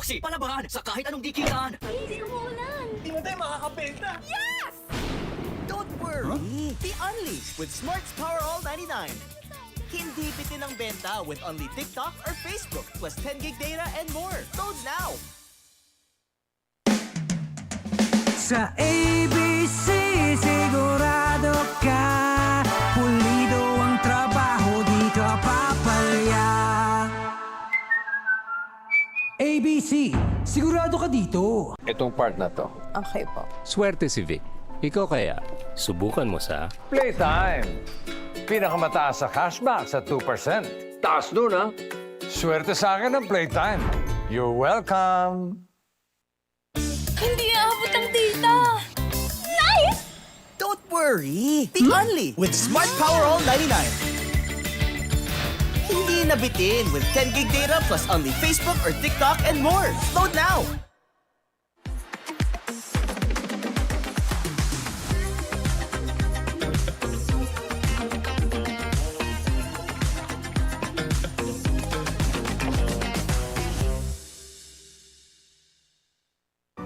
Poxy, palabahan sa kahit anong dikitan. Hindi umuulan. Hindi mo tayo makakabenta. Yes! Don't worry, be unleashed with Smart's Power All 99. Hindi bitin ang benta with only TikTok or Facebook plus 10 gig data and more. Load now! Sa ABC, sigurado ka. Pulido ang trabaho, di ka papalya. ABC, sigurado ka dito. Itong part na to. Okay po. Swerte si Vic. Ikaw kaya, subukan mo sa PlayTime. Pinakamataas sa cashback sa 2%. Taas nun, ha? Swerte sa akin ng PlayTime. You're welcome. Hindi aabot ang data. Nice! Don't worry, be unleashed with Smart Power All 99. Hindi nabitin with 10 gig data plus only Facebook or TikTok and more. Load now!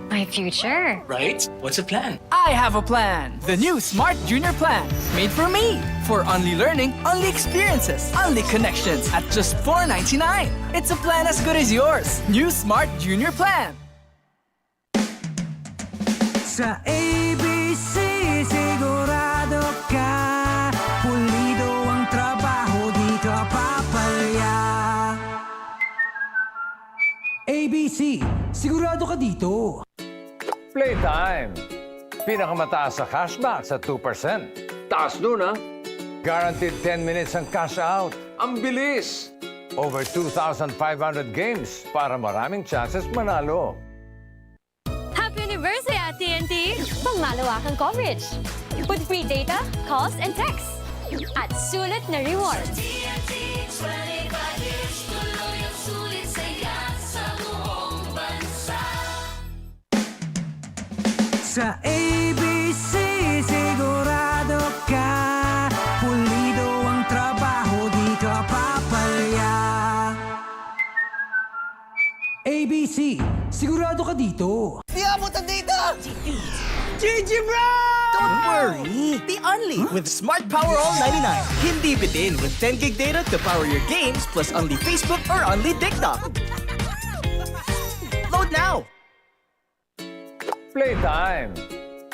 My future. Right? What's the plan? I have a plan. The new Smart Junior Plan. Made for me. For only learning, only experiences, only connections at just $4.99. It's a plan as good as yours. New Smart Junior Plan. Sa ABC, sigurado ka. Pulido ang trabaho, di ka papalya. ABC, sigurado ka dito. PlayTime. Pinakamataas sa cashback sa 2%. Taas nun, ha? Guaranteed 10 minutes ang cash out. Ang bilis! Over 2,500 games para maraming chances manalo. Happy anniversary at TNT! Pangmalawakang coverage. With free data, calls, and texts. At sulit na rewards. Sa ABC, sigurado ka. Pulido ang trabaho, di ka papalya. ABC, sigurado ka dito. Di abot ang data! GG bro! Don't worry, be unleashed with Smart Power All 99. Hindi bitin with 10 gig data to power your games plus only Facebook or only TikTok. Load now! PlayTime.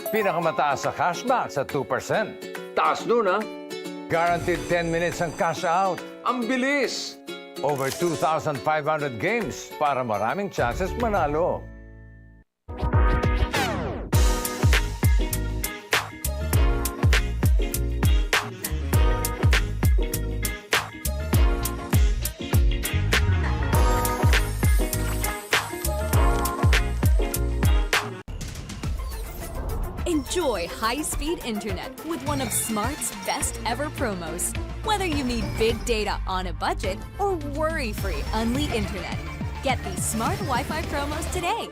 Pinakamataas sa cashback sa 2%. Taas nun, ha? Guaranteed 10 minutes ang cash out. Ang bilis! Over 2,500 games para maraming chances manalo. Enjoy high-speed internet with one of Smart's best ever promos. Whether you need big data on a budget or worry-free Unli internet, get these Smart Wi-Fi promos today.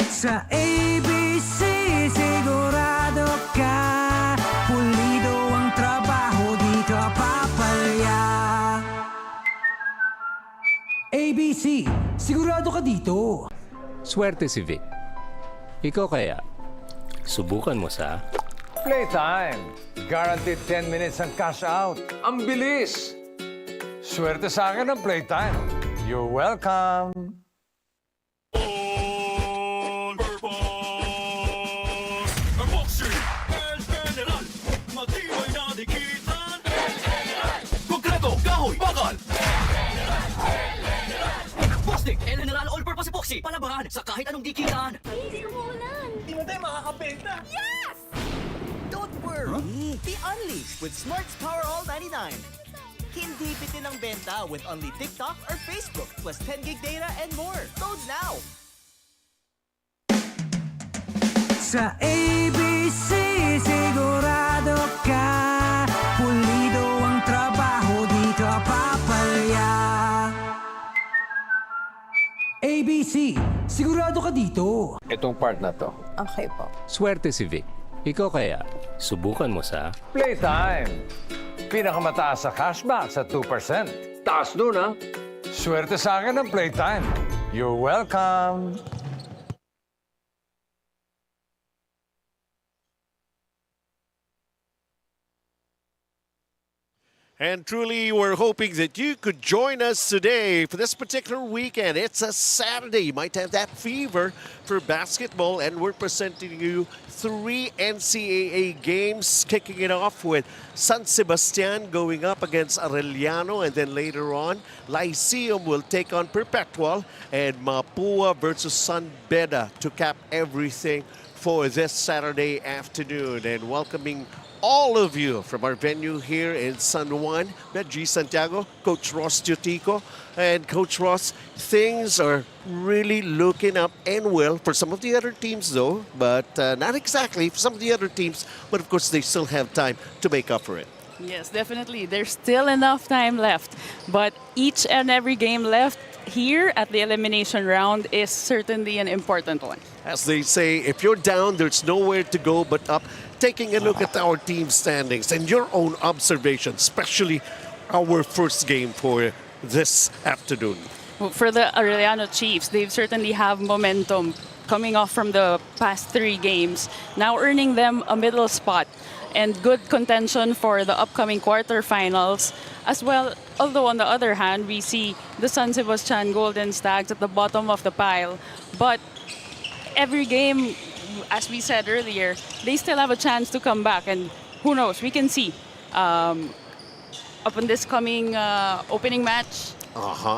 Sa ABC, sigurado ka. Pulido ang trabaho, di ka papalya. ABC, sigurado ka dito. swerte si Vic. Ikaw kaya, subukan mo sa PlayTime. Guaranteed 10 minutes ang cash out. Ang bilis! Swerte sa akin ng PlayTime. You're welcome. El General All-Purpose Epoxy, palabahan sa kahit anong dikitan. Hindi umuulan. Hindi mo tayo makakabenta. Yes! Don't worry, be unleashed with Smart's Power All 99. Hindi bitin ang benta with only TikTok or Facebook plus 10 gig data and more. Load now! Sa ABC, sigurado ka. Pulido ang trabaho, di ka papalya. ABC, sigurado ka dito. itong part na to. Okay po. Swerte si Vic. Ikaw kaya, subukan mo sa PlayTime. Pinakamataas sa cashback sa 2%. Taas nun, ha? Swerte sa akin ng playtime. You're welcome. And truly, we're hoping that you could join us today for this particular weekend. It's a Saturday. You might have that fever for basketball, and we're presenting you 3 NCAA games, kicking it off with San Sebastian going up against Arellano, and then later on, Lyceum will take on Perpetual, and Mapua versus San Beda to cap everything for this Saturday afternoon. And welcoming all of you from our venue here in San Juan, G. Santiago, Coach Ross Tutico. And Coach Ross, things are really looking up and well for some of the other teams though, but not exactly for some of the other teams, but of course they still have time to make up for it. Yes, definitely. There's still enough time left, but each and every game left here at the elimination round is certainly an important one. As they say, if you're down, there's nowhere to go but up. Taking a look at our team standings and your own observation, especially our first game for this afternoon. Well, for the Arellano Chiefs, they certainly have momentum coming off from the past 3 games, now earning them a middle spot and good contention for the upcoming quarterfinals as well. Although on the other hand, we see the San Sebastian Golden Stags at the bottom of the pile, but every game, as we said earlier, they still have a chance to come back, and who knows, we can see upon this coming opening match,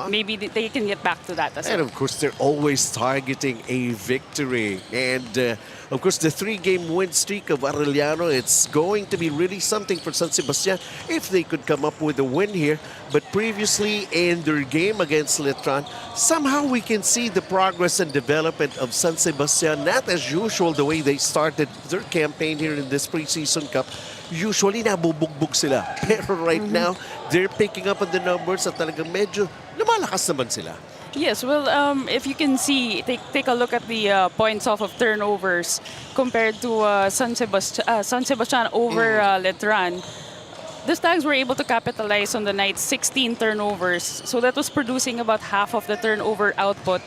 maybe they can get back to that as well. And of course, they're always targeting a victory. And of course, the 3-game win streak of Arellano, it's going to be really something for San Sebastian if they could come up with a win here. But previously in their game against Letran, somehow we can see the progress and development of San Sebastian, not as usual the way they started their campaign here in this preseason cup. Usually, nabubugbog sila. Pero right now, they're picking up on the numbers at talagang medyo lumalakas naman sila. Yes, well, if you can see, take a look at the points off of turnovers compared to San Sebastian over Letran. The Stags were able to capitalize on the night's 16 turnovers, so that was producing about half of the turnover output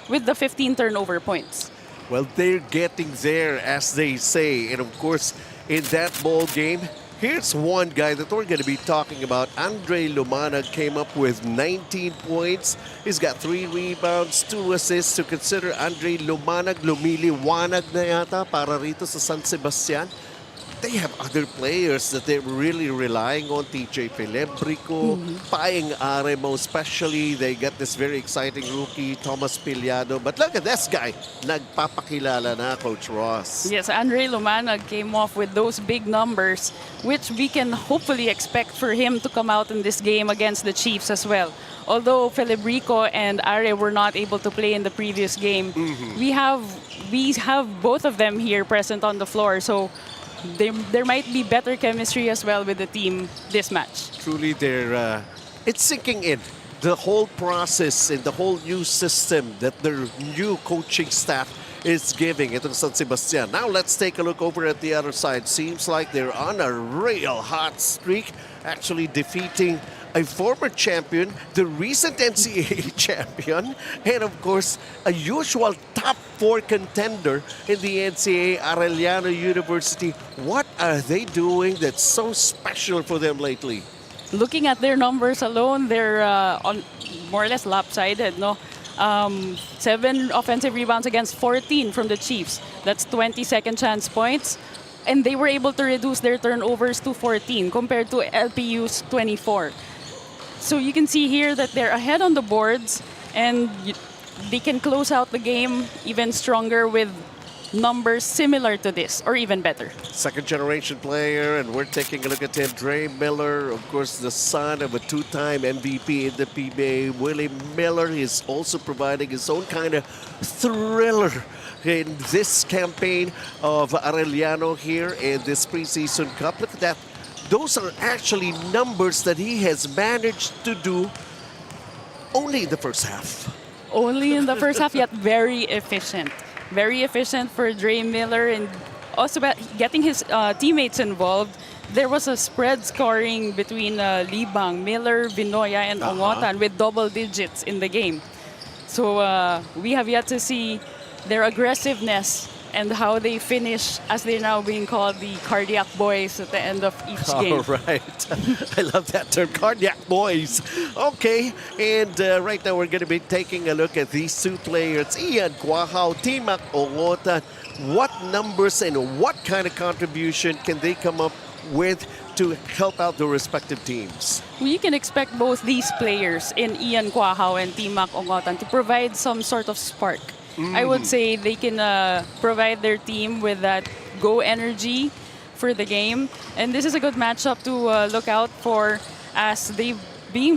with the 15 turnover points. Well, they're getting there, as they say. And of course, in that ball game, here's one guy that we're going to be talking about. Andre Lumanag came up with 19 points. He's got 3 rebounds, 2 assists. To consider Andre Lumanag, lumiliwanag na yata para rito sa San Sebastian. They have other players that they're really relying on. TJ Pelebrico, Paeng Aremo, especially. They got this very exciting rookie, Thomas Piliado. But look at this guy. Nagpapakilala na, Coach Ross. Yes, Andre Lumanag came off with those big numbers, which we can hopefully expect for him to come out in this game against the Chiefs as well. Although Pelebrico and Are were not able to play in the previous game, we have both of them here present on the floor. So there might be better chemistry as well with the team this match. Truly, it's sinking in. The whole process and the whole new system that their new coaching staff is giving itong San Sebastian. Now let's take a look over at the other side. Seems like they're on a real hot streak, actually defeating a former champion, the recent NCAA champion, and of course, a usual top 4 contender in the NCAA, Arellano University. What are they doing that's so special for them lately? Looking at their numbers alone, they're on more or less lopsided, no? 7 offensive rebounds against 14 from the Chiefs. That's 20 second chance points. And they were able to reduce their turnovers to 14 compared to LPU's 24. So you can see here that they're ahead on the boards, and they can close out the game even stronger with numbers similar to this, or even better. Second generation player, and we're taking a look at him. Dre Miller, of course, the son of a 2-time MVP in the PBA. Willie Miller is also providing his own kind of thriller in this campaign of Arellano here in this preseason cup. Look at that. Those are actually numbers that he has managed to do only in the first half. Only in the first half, yet very efficient. Very efficient for Dre Miller, and also getting his teammates involved. there was a spread scoring between Libang, Miller, Vinoya, and Ongotan with double digits in the game. So we have yet to see their aggressiveness and how they finish, as they're now being called, the cardiac boys at the end of each game. All right. I love that term, cardiac boys. Okay, and right now we're going to be taking a look at these two players, Ian Guahao, Timac Ongotan. What numbers and what kind of contribution can they come up with to help out the respective teams? You can expect both these players in Ian Guahao and Timac Ongotan to provide some sort of spark. I would say they can provide their team with that go energy for the game. And this is a good matchup to look out for, as they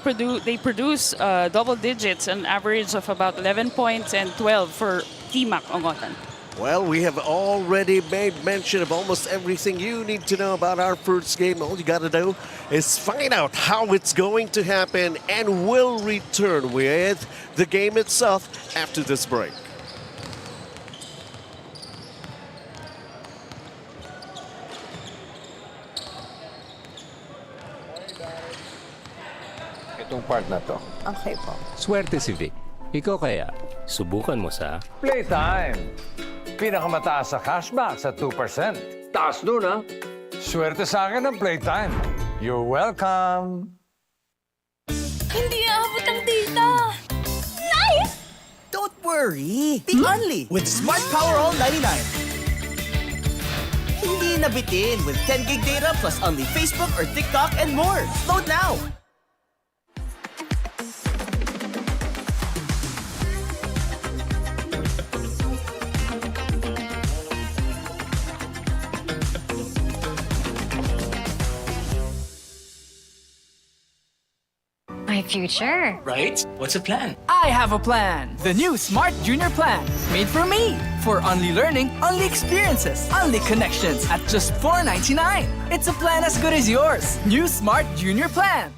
produce double digits, an average of about 11 points and 12 for Timac Ongotan. Well, we have already made mention of almost everything you need to know about our first game. All you got to do is find out how it's going to happen, and we'll return with the game itself after this break. Itong part na to. Okay po. Swerte si Vic. Ikaw kaya, subukan mo sa Playtime. Pinakamataas sa cashback sa 2%. Taas dun, ha? Swerte sa akin ang Playtime. You're welcome. Hindi aabot ang data. Nice! Don't worry! Be only with Smart Power All 99. Hindi nabitin with 10 gig data plus only Facebook or TikTok and more. Load now! My future. Right? What's the plan? I have a plan. The new Smart Junior Plan. Made for me. For only learning, only experiences, only connections at just $4.99. It's a plan as good as yours. New Smart Junior Plan.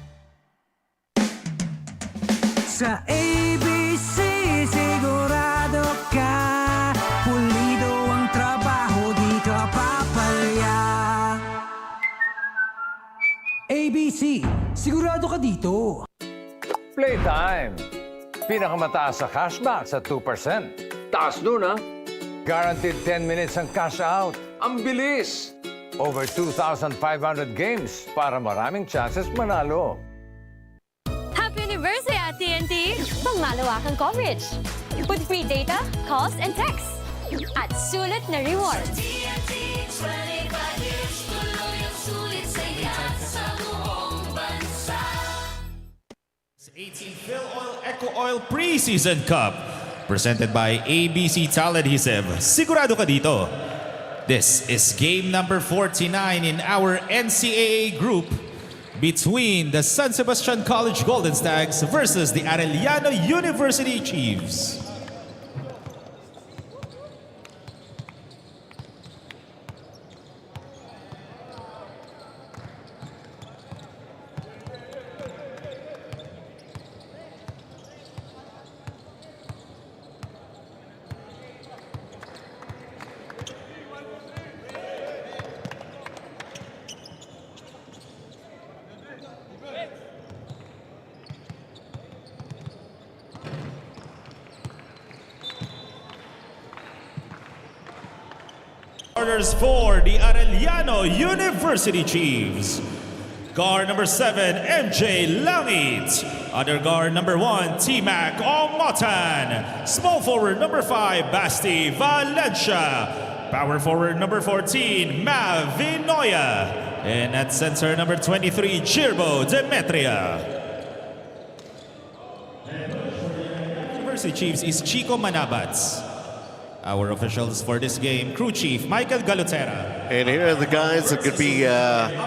Sa ABC, sigurado ka. Pulido ang trabaho, di ka papalya. ABC, sigurado ka dito. Playtime. Pinakamataas sa cashback sa 2%. Taas dun, ha? Guaranteed 10 minutes ang cash out. Ang bilis! Over 2,500 games para maraming chances manalo. Happy anniversary at TNT! Pangmalawakang coverage. With free data, calls, and texts. At sulit na rewards. 18th Filoil EcoOil Preseason Cup, presented by ABC Tile Adhesive. Sigurado ka dito. This is game number 49 in our NCAA group between the San Sebastian College Golden Stags versus the Arellano University Chiefs. Starters for the Arellano University Chiefs. Guard number 7, MJ Langit. Other guard number 1, Timac Ongotan. Small forward number 5, Basti Valencia. Power forward number 14, Mav Vinoya. And at center number 23, Jirbo Demetria. University Chiefs is Chico Manabats. Our officials for this game, Crew Chief Michael Galutera. And here are the guys that could be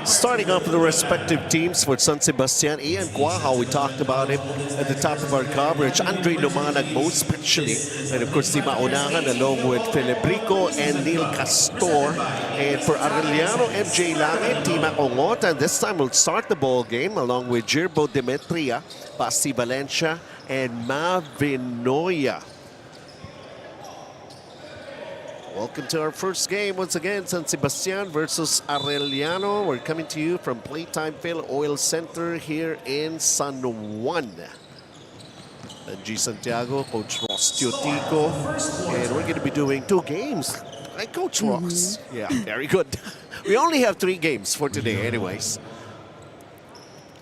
starting off for the respective teams for San Sebastian. Ian Guahao, we talked about him at the top of our coverage. Andre Lumanag, most especially. And of course, Tima Onahan along with Filibrico and Neil Castor. And for Arellano, MJ Langit, Tima Ongotan. This time we'll start the ball game along with Jirbo Demetria, Basti Valencia, and Mav Vinoya. Welcome to our first game once again, San Sebastian versus Arellano. We're coming to you from PlayTime Filoil Center here in San Juan. G. Santiago, Coach Ross Tiotico, and we're going to be doing 2 games. Like Coach Ross. Yeah, very good. We only have 3 games for today anyways.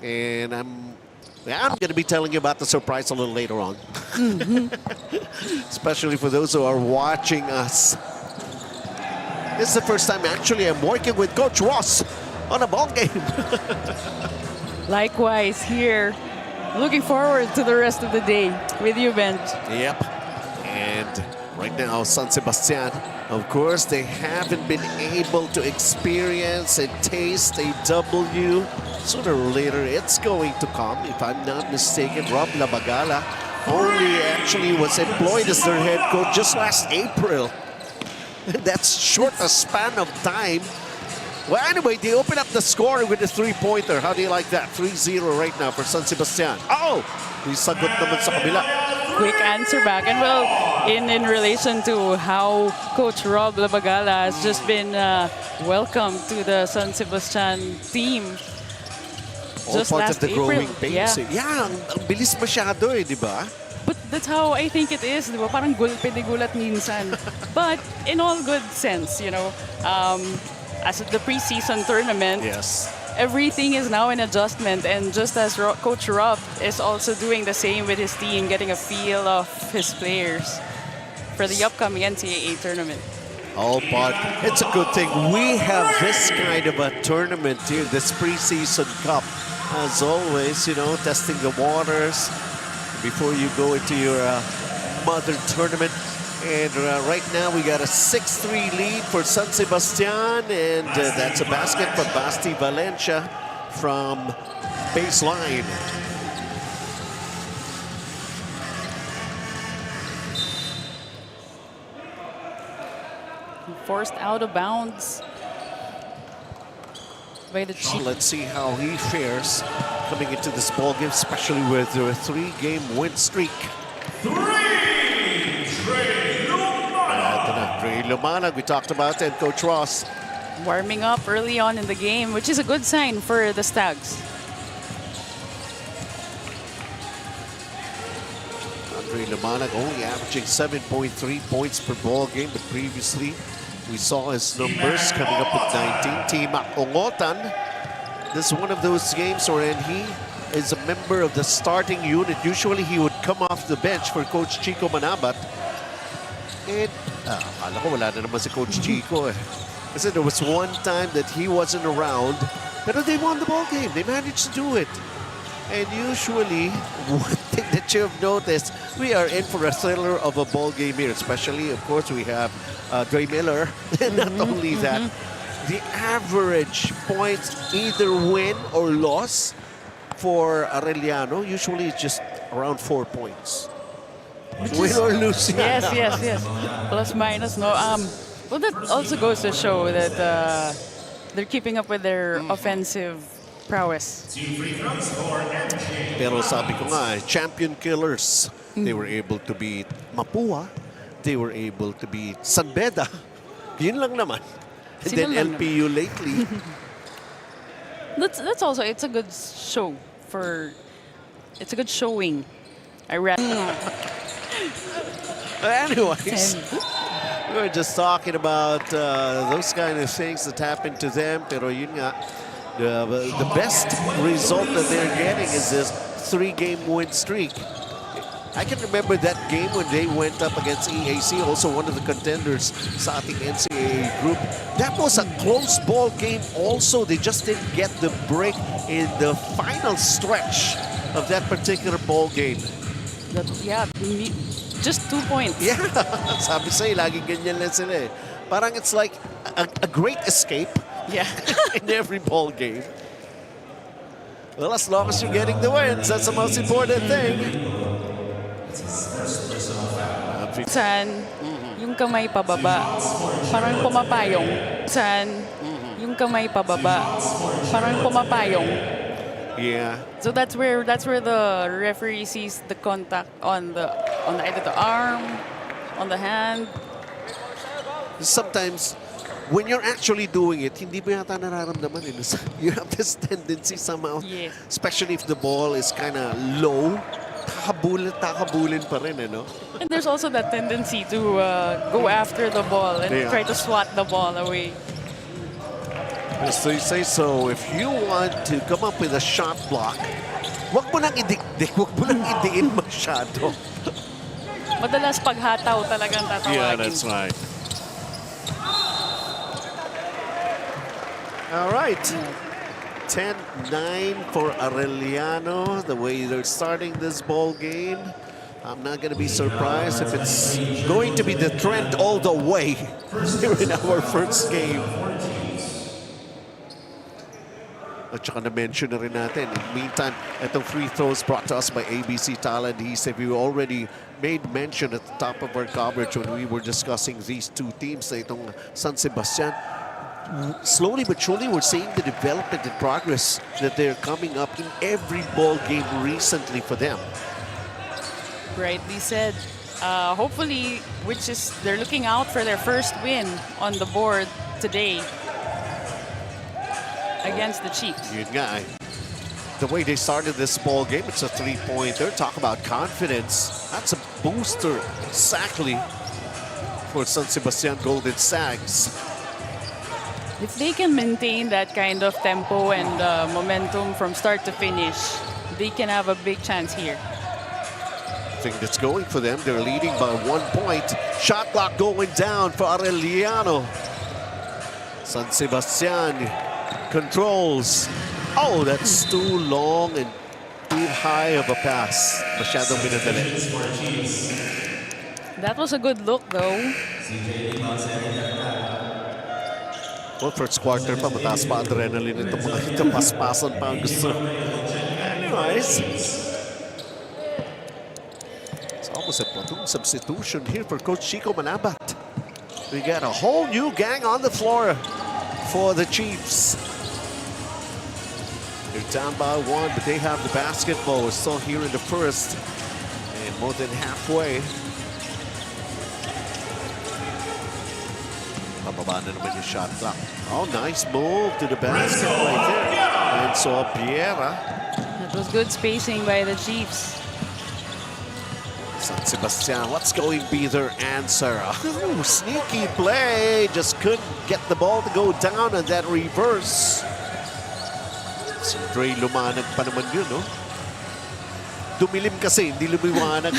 And I'm going to be telling you about the surprise a little later on. Especially for those who are watching us. This is the first time actually I'm working with Coach Ross on a ball game. Likewise here. Looking forward to the rest of the day with you, Ben. Yep. And right now, San Sebastian, of course, they haven't been able to experience and taste a W. Sooner or later, it's going to come. If I'm not mistaken, Rob Labagala only actually was employed as their head coach just last April. That's short a span of time. Well, anyway, they open up the score with a 3-pointer. How do you like that? 3-0 right now for San Sebastian. Oh! May sagot naman sa kabila. Quick answer back. And well, in relation to how Coach Rob Labagala has just been welcomed to the San Sebastian team. All Just part last of the growing April. pains. Yeah, ang bilis masyado di ba? But that's how I think it is, di ba? Parang gulpe de gulat minsan. But in all good sense, you know. As the preseason tournament, yes, everything is now an adjustment. And just as Coach Rob is also doing the same with his team, getting a feel of his players for the upcoming NCAA tournament. All part. It's a good thing we have this kind of a tournament here, this preseason cup. As always, you know, testing the waters before you go into your mother tournament. And right now we got a 6-3 lead for San Sebastian, and that's a basket for Basti Valencia from baseline. Forced out of bounds by the Chief. Let's see how he fares coming into this ball game, especially with a 3-game win streak. Trey Lumanag, we talked about, and Coach Ross. Warming up early on in the game, which is a good sign for the Stags. Trey Lumanag only averaging 7.3 points per ball game, but previously we saw his numbers coming up with 19. Tima Ongotan, this is one of those games wherein he is a member of the starting unit. Usually he would come off the bench for Coach Chico Manabat. And akala ko wala na naman si Coach Chico eh. Kasi there was one time that he wasn't around, pero they won the ball game. They managed to do it. And usually, one thing that you've noticed, we are in for a thriller of a ball game here. Especially, of course, we have Dre Miller. And not only that, the average points, either win or loss for Arellano, usually it's just around 4 points. Win or lose. Yes. Plus minus, no. Well, that also goes to show that they're keeping up with their offensive prowess. Pero sabi ko nga, champion killers. They were able to beat Mapua. They were able to beat San Beda. Yun lang naman. And then LPU lately. That's also, it's a good show for, it's a good showing. I read. Anyways, we were just talking about those kind of things that happened to them. Pero yun nga, the best result that they're getting is this 3-game win streak. I can remember that game when they went up against EAC, also one of the contenders sa ating NCAA group. That was a close ball game also. They just didn't get the break in the final stretch of that particular ball game. Yeah, just 2 points. Yeah, sabi sa'yo, laging ganyan lang sila eh. Parang it's like a great escape. Yeah. In every ball game. Well, as long as you're getting the wins, that's the most important thing. San, yung kamay pababa, parang pumapayong. San, yung kamay pababa, parang pumapayong. Yeah. So that's where the referee sees the contact on either the arm, on the hand. Sometimes, when you're actually doing it, hindi mo yata nararamdaman. You have this tendency somehow, Yes. especially if the ball is kind of low, takabulin pa rin, no? And there's also that tendency to go after the ball and Yeah. try to swat the ball away. As they say so, if you want to come up with a shot block, wag mo nang idikdik, wag mo nang idiin masyado. Madalas paghataw talagang tatawagin. Yeah, that's right. All right. 10-9 for Arellano, the way they're starting this ball game. I'm not going to be surprised if it's going to be the trend all the way here in our first game. At saka na-mention na rin natin. In the meantime, itong free throws brought to us by ABC Tile Adhesive. We already made mention at the top of our coverage when we were discussing these two teams. Itong San Sebastian, slowly but surely, we're seeing the development and progress that they're coming up in every ball game recently for them. Rightly said. Hopefully, they're looking out for their first win on the board today against the Chiefs. Yun nga, the way they started this ball game, it's a three-pointer. Talk about confidence. That's a booster exactly for San Sebastian Golden Sags. If they can maintain that kind of tempo and momentum from start to finish, they can have a big chance here. I think that's going for them. They're leading by 1 point. Shot clock going down for Arellano. San Sebastian controls. Oh, that's too long and too high of a pass. Masyadong minadali. That was a good look, though. Well, first quarter pa, mataas pa adrenaline itong mga ito. Paspasan pa ang gusto. Anyways, it's almost a platoon substitution here for Coach Chico Manabat. We got a whole new gang on the floor for the Chiefs. They're down by 1, but they have the basketball. We're still here in the first and more than halfway. Pababa na naman yung shot clock. Oh, nice move to the basket right there. And so Piera. That was good spacing by the Chiefs. San Sebastian, what's going to be their answer? Ooh, sneaky play. Just couldn't get the ball to go down on that reverse. Si Dre lumanag pa naman yun, no? Dumilim kasi, hindi lumiwanag.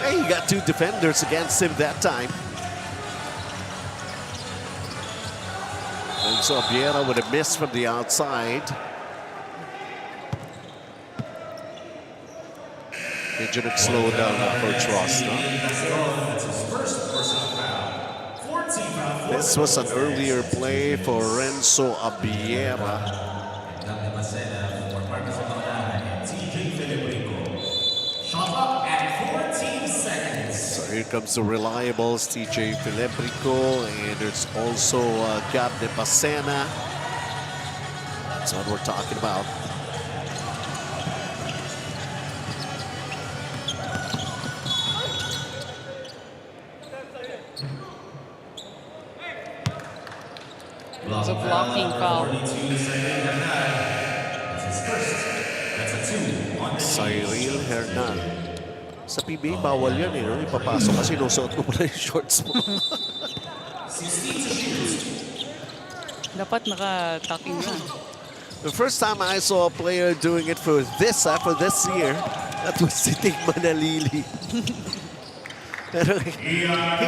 Hey, he got two defenders against him that time. And so Piera with a miss from the outside. Medyo nag-slow down na Coach Ross, no? This was an earlier play for Renzo Abiera. So here comes the reliables, TJ Filebrico, and there's also Gab de Pacena. That's what we're talking about. It's a blocking foul. Cyril Hernan. Sa PBA, bawal yan eh. No? Ipapasok kasi sinusuot mo pala yung shorts mo. Dapat naka-tucking na. The first time I saw a player doing it for this year, that was Siting Manalili.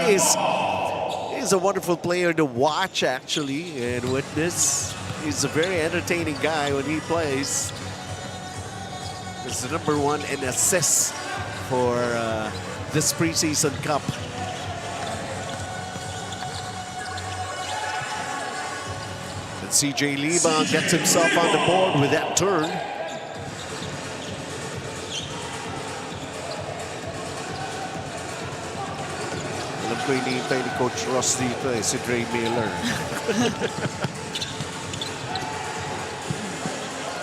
He's a wonderful player to watch, actually, and witness. He's a very entertaining guy when he plays. He's the #1 in assists for this preseason cup. And CJ Liba gets himself on the board with that turn. Alam ko hinihintay ni Coach Ross dito si Dre Miller.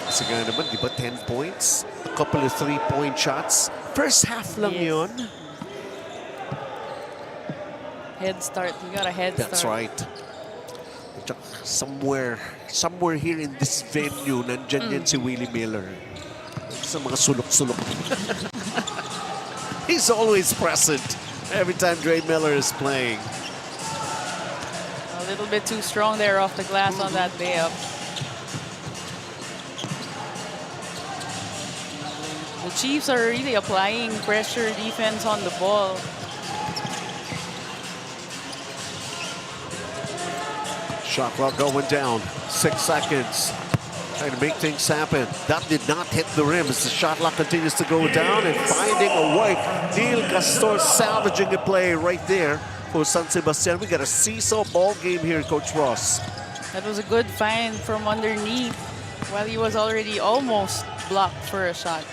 Kasi nga naman, di ba 10 points? A couple of 3-point shots. First half lang yun. Head start. You got a head start. That's right. Somewhere here in this venue, nandyan yan si Willie Miller. Sa mga sulok-sulok. He's always present every time Dre Miller is playing. A little bit too strong there off the glass on that layup. The Chiefs are really applying pressure defense on the ball. Shot clock going down. 6 seconds. Trying to make things happen. That did not hit the rim as the shot clock continues to go down and finding a way. Neil Castor salvaging a play right there for San Sebastian. We got a seesaw ball game here, Coach Ross. That was a good find from underneath while he was already almost blocked for a shot.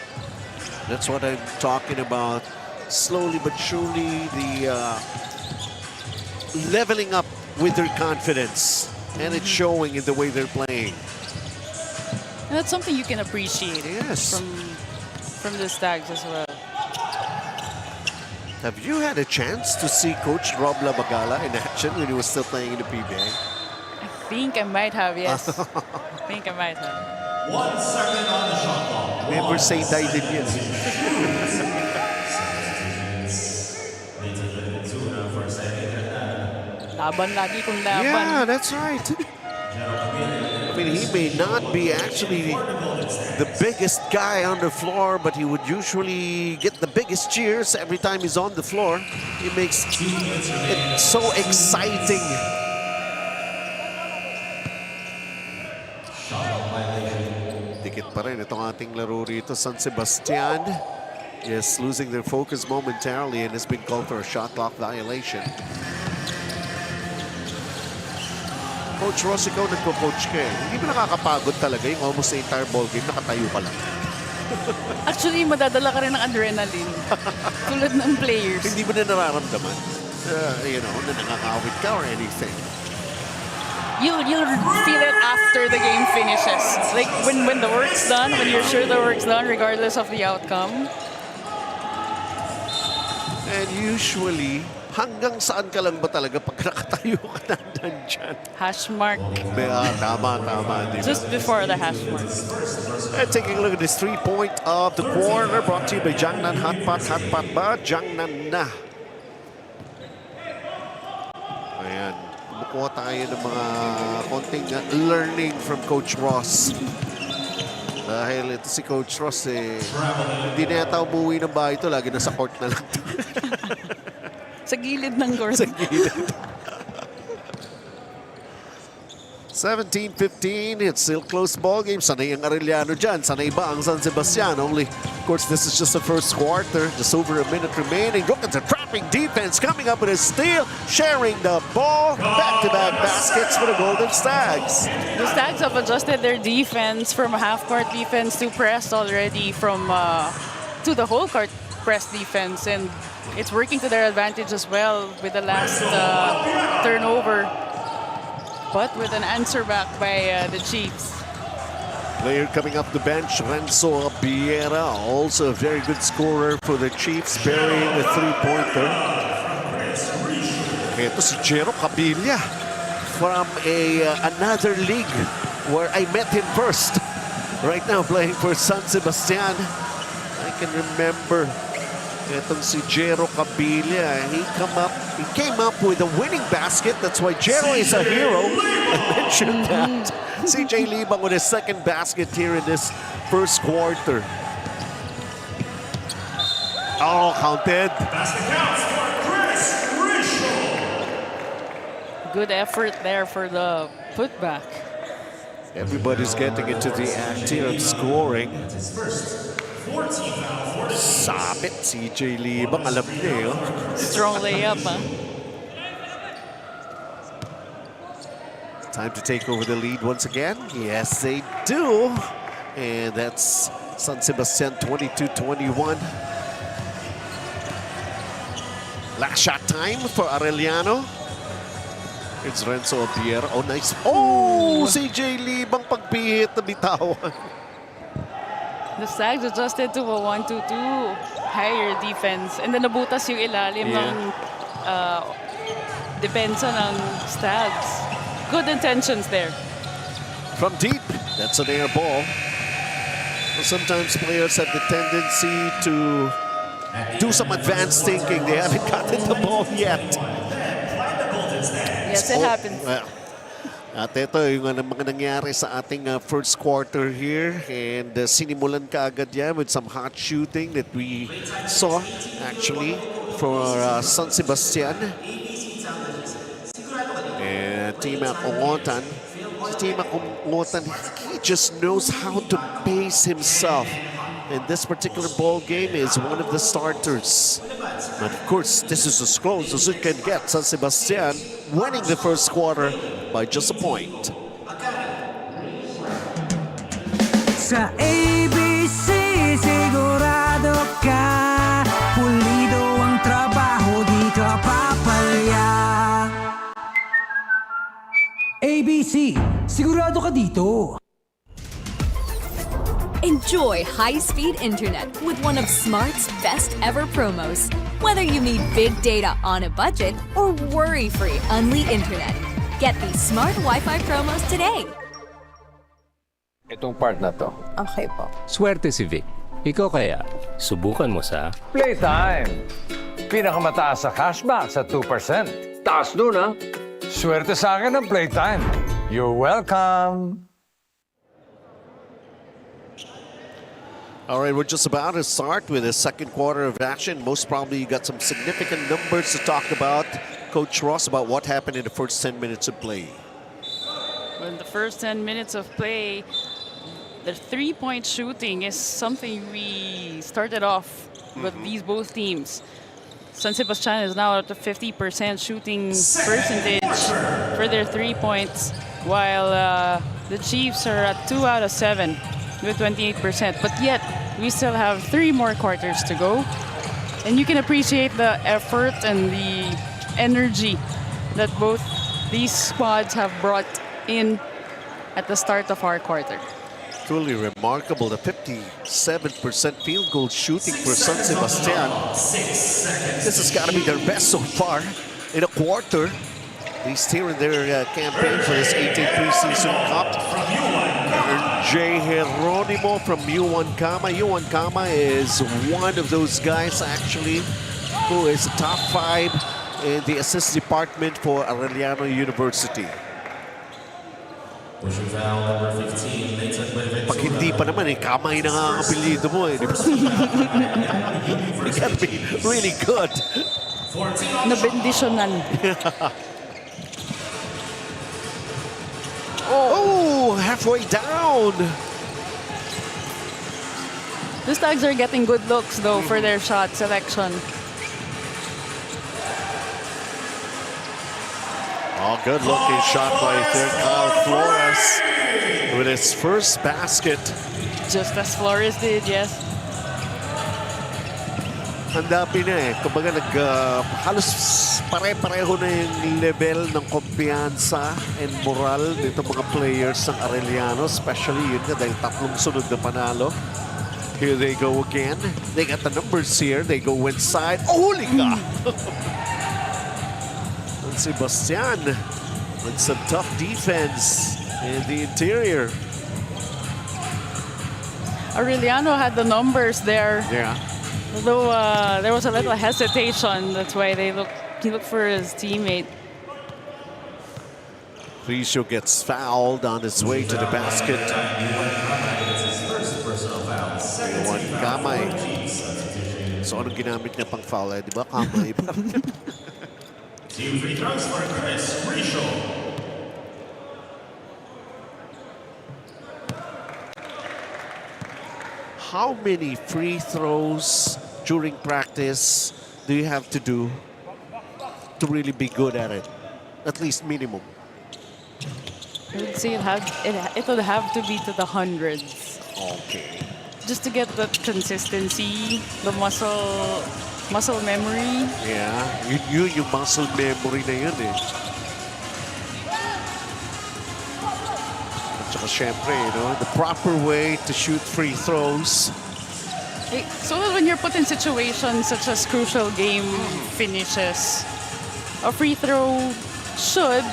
That's what I'm talking about. Slowly but surely, the leveling up with their confidence. And it's showing in the way they're playing. And that's something you can appreciate from the Stags as well. Have you had a chance to see Coach Rob Labagala in action when he was still playing in the PBA? I think I might have, yes. I think I might have. 1 second on the shot clock. Never say die din yun. Laban lagi kung laban. Yeah, that's right. I mean, he may not be actually the biggest guy on the floor, but he would usually get the biggest cheers every time he's on the floor. He makes it so exciting. Dikit pa rin itong ating laro rito. San Sebastian, yes, losing their focus momentarily and has been called for a shot clock violation. Coach Ross, ikaw nagpo-coach ka eh. Hindi ba nakakapagod talaga yung almost the entire ball game, nakatayo ka lang? Actually, madadala ka rin ng adrenaline. Tulad ng players. Hindi mo na nararamdaman, you know, na nakakawit ka or anything. You'll feel it after the game finishes. Like when the work's done, when you're sure the work's done, regardless of the outcome. And usually, hanggang saan ka lang ba talaga pag nakatayo ka nandyan? Hash mark. Tama. Just before the hash mark. And taking a look at this 3-point of the quarter brought to you by Jiangnan Hotpot. Hotpot ba? Jiangnan na. Ayan. Bukuha tayo ng mga konting learning from Coach Ross. Dahil ito si Coach Ross eh, hindi na yata umuwi ng bahay ito. Lagi nasa court na lang. Sa gilid ng court. Sa gilid. 17-15, it's still close ball game. Sanay ang Arellano dyan. Sanay ba ang San Sebastian? Only, of course, this is just the first quarter. Just over a minute remaining. Look at the trapping defense coming up with a steal. Sharing the ball. Back-to-back baskets for the Golden Stags. The Stags have adjusted their defense from a half-court defense to press already from to the whole-court press defense. And it's working to their advantage as well with the last turnover. But with an answer back by the Chiefs. Player coming up the bench, Renzo Biera, also a very good scorer for the Chiefs, burying a three-pointer. Ito si Jero Cabilla from another league where I met him first. Right now playing for San Sebastian. I can remember itong si Jero Cabilla. He came up with a winning basket. That's why Jero is a hero. I mentioned that. CJ Libang with his second basket here in this first quarter. Oh, counted. Basket counts for Chris Risho. Good effort there for the putback. Everybody's getting into the act here of scoring. Sabit, CJ Libang, alam niya eh. Strong layup, huh? Time to take over the lead once again. Yes, they do. And that's San Sebastian 22-21. Last shot time for Arellano. It's Renzo Biera. Oh, nice. Oh, CJ Libang pagpihit na bitawan. The Stags adjusted to a 1-2-2 higher defense. And then nabutas yung ilalim ng depensa ng Stags. Good intentions there. From deep, that's an air ball. Sometimes players have the tendency to do some advanced thinking. They haven't gotten the ball yet. Yes, it happens. Well, at ito yung mga nangyari sa ating first quarter here, and sinimulan ka agad yan with some hot shooting that we saw actually for San Sebastian. And Timak Ongotan. Timak Ongotan, he just knows how to pace himself. And this particular ball game is one of the starters. But of course, this is as close as it can get. San Sebastian winning the first quarter by just a point. Sa ABC, sigurado ka, pulido ang trabaho, di ka papalya. ABC, sigurado ka dito. Enjoy high-speed internet with one of Smart's best ever promos. Whether you need big data on a budget or worry-free Unli internet, get these Smart Wi-Fi promos today. Itong part na to. Okay po. Swerte si Vic. Ikaw kaya, subukan mo sa PlayTime. Pinakamataas sa cashback sa 2%. Taas nun, ha? Swerte sa akin ng PlayTime. You're welcome. All right, we're just about to start with the second quarter of action. Most probably you got some significant numbers to talk about. Coach Ross, about what happened in the first 10 minutes of play. Well, in the first 10 minutes of play, the three-point shooting is something we started off with these both teams. San Sebastian is now at a 50% shooting percentage for their 3 points, while the Chiefs are at 2 out of 7 with 28%. But yet, we still have 3 more quarters to go. And you can appreciate the effort and the energy that both these squads have brought in at the start of our quarter. Truly remarkable, the 57% field goal shooting for San Sebastian. This has got to be their best so far in a quarter. At least here in their campaign for this 18th Preseason Cup. J. Geronimo from U1 Kama. U1 Kama is one of those guys actually who is top 5 in the assist department for Arellano University. Pag hindi pa naman kamay na nga ang apelyido mo eh. You gotta be really good. Nabendisyonan. Oh, halfway down. The Stags are getting good looks though for their shot selection. Oh, good looking shot right there, Kyle Flores with his first basket. Just as Flores did, yes. Ang dami na eh. Kumbaga halos pare-pareho na yung level ng kumpiyansa and moral nito mga players ng Arellano. Especially yun nga dahil 3 sunod na panalo. Here they go again. They got the numbers here. They go inside. Oh, huli ka! And Sebastian with some tough defense in the interior. Arellano had the numbers there. Yeah. Although there was a little hesitation, that's why he looked for his teammate. Ricio gets fouled on his way to the basket. One kamay. So anong ginamit niya pang foul? Di ba kamay? Team free throws for Chris Ricio. How many free throws during practice do you have to do to really be good at it? At least minimum. I would say it would have to be to the hundreds. Okay. Just to get the consistency, the muscle memory. Yeah, yung muscle memory na yun eh. At saka syempre, the proper way to shoot free throws. So that when you're put in situations such as crucial game finishes, a free throw should,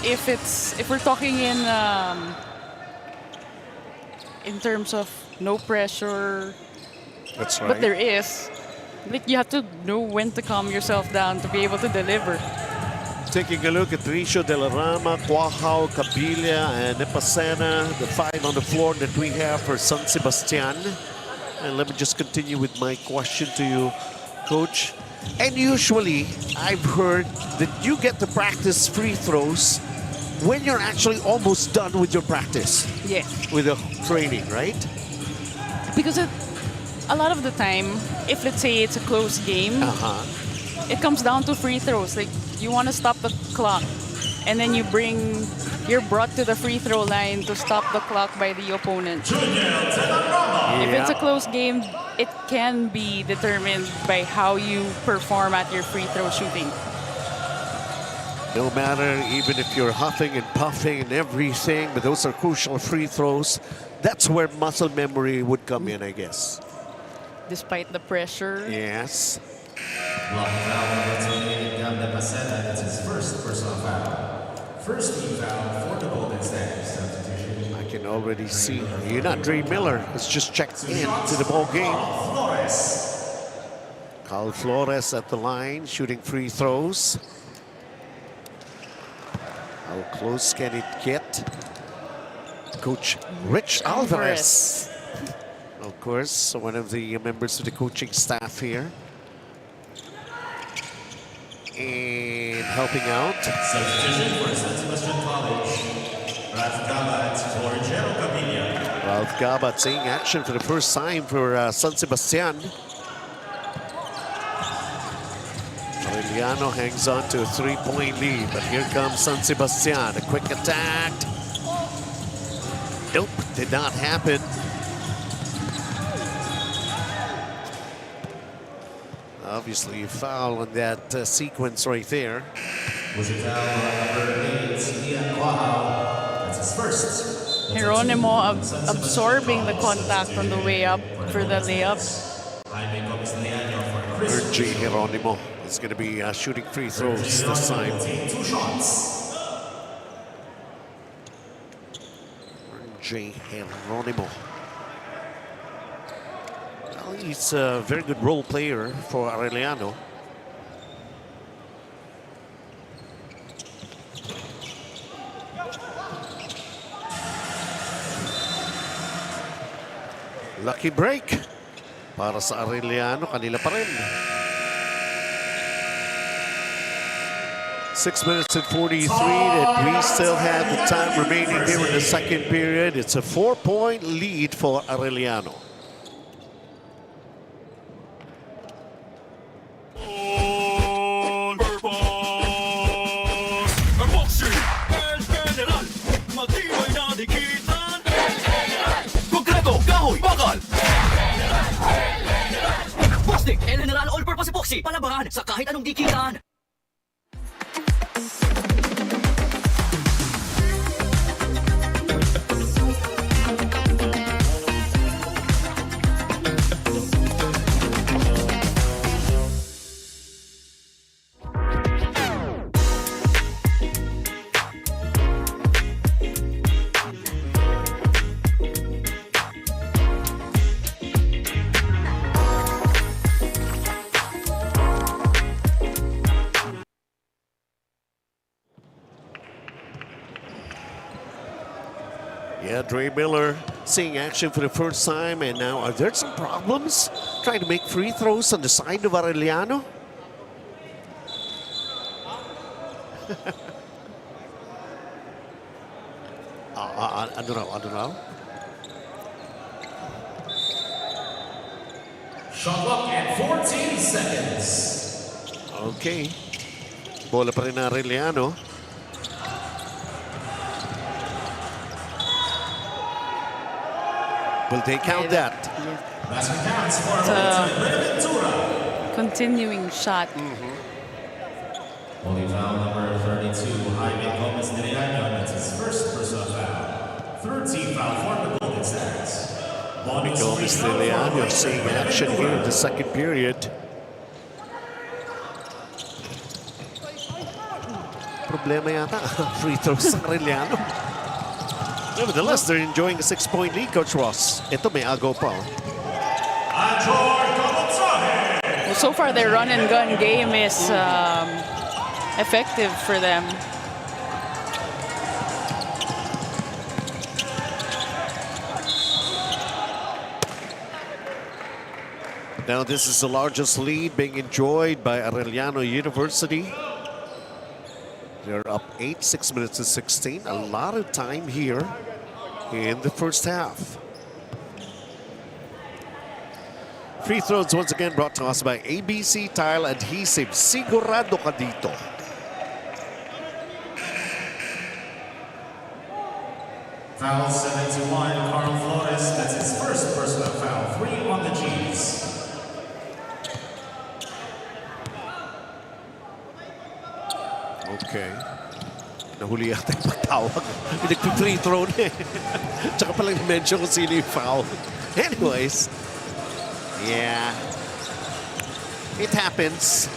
if we're talking in terms of no pressure. That's right. But there is. Like, you have to know when to calm yourself down to be able to deliver. Taking a look at Ricio de la Rama, Quajao, Cabilia, and Epacena, the 5 on the floor that we have for San Sebastian. And let me just continue with my question to you, Coach. And usually, I've heard that you get to practice free throws when you're actually almost done with your practice. Yeah. With the training, right? Because a lot of the time, if let's say it's a close game, it comes down to free throws. Like, you want to stop the clock, and then you're brought to the free throw line to stop the clock by the opponent. If it's a close game, it can be determined by how you perform at your free throw shooting. No matter, even if you're huffing and puffing and everything, but those are crucial free throws. That's where muscle memory would come in, I guess. Despite the pressure. Yes. That's his first personal foul. First team foul for the Golden State. Substitution. I can already see you're not Dre Miller. It's just checked in to the ball game. Carl Flores at the line, shooting free throws. How close can it get? Coach Rich Alvarez. Of course, one of the members of the coaching staff here. And helping out. Substitution for San Sebastian College. Ralph Gabat for Jero Cabilia. Ralph Gabat seeing action for the first time for San Sebastian. Arellano hangs on to a 3-point lead, but here comes San Sebastian. A quick attack. Nope, did not happen. Obviously, a foul on that sequence right there. Was a foul on number 8, Ian Quajao. That's his first. Geronimo absorbing the contact on the way up for the layup. RJ Geronimo is going to be shooting free throws this time. 2 shots. RJ Geronimo. Well, he's a very good role player for Arellano. Lucky break para sa Arellano, kanila pa rin. 6 minutes and 43 that we still have the time remaining here in the second period. It's a 4-point lead for Arellano. El General All-Purpose Epoxy, palabahan sa kahit anong dikitan. Yeah, Dre Miller seeing action for the first time, and now are there some problems trying to make free throws on the side of Arellano? I don't know. Shot clock at 14 seconds. Okay. Bola pa rin na Arellano. Will they count that? Basket counts for Continuing shot. Only foul number 32, Jaime Gomez Neriano. That's his first personal foul. Third team foul for the Golden Stars. Gomez Neriano seeing action here in the second period. problema yata. Free throws sa Arellano. Nevertheless, they're enjoying a 6-point lead, Coach Ross. Ito may agaw pa. Well, so far, their run and gun game is effective for them. Now this is the largest lead being enjoyed by Arellano University. They're up 8, 6 minutes to 16. A lot of time here in the first half. Free throws once again brought to us by ABC Tile Adhesive. Sigurado ka dito. Foul 71, Carl Flores. That's his first personal foul. 3 on the G's. Okay. Nahuli yata yung pagtawag. Nag-free throw na eh. Tsaka palang mention kung sino yung foul. Anyways. Yeah. It happens.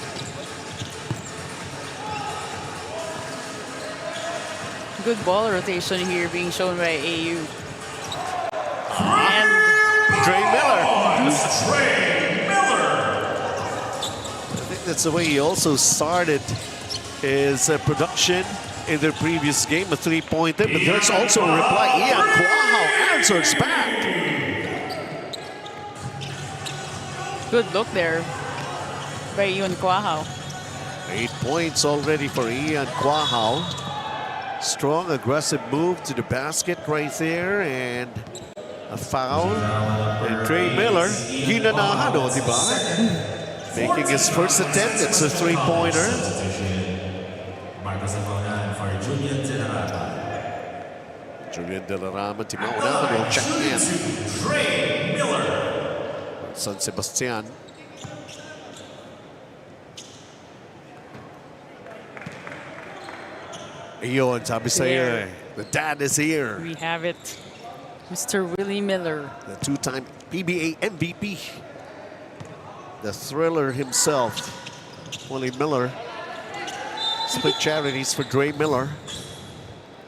Good ball rotation here being shown by AU. And Dre Miller. Dre Miller. I think that's the way he also started his production in their previous game, a three-pointer. But there's also a reply. Ian Quahao answers back. good look there by Ian Quahao. 8 points already for Ian Quahao. Strong, aggressive move to the basket right there, and a foul. And Dre Miller, ginanahan, di ba? Making his first attempt. It's a three-pointer. Julian De La Rama, timaunahan, will check in. Dre Miller. San Sebastian. Ayun, sabi sa'yo, the dad is here. We have it. Mr. Willie Miller. The two-time PBA MVP. The thriller himself, Willie Miller. Split charities for Dre Miller.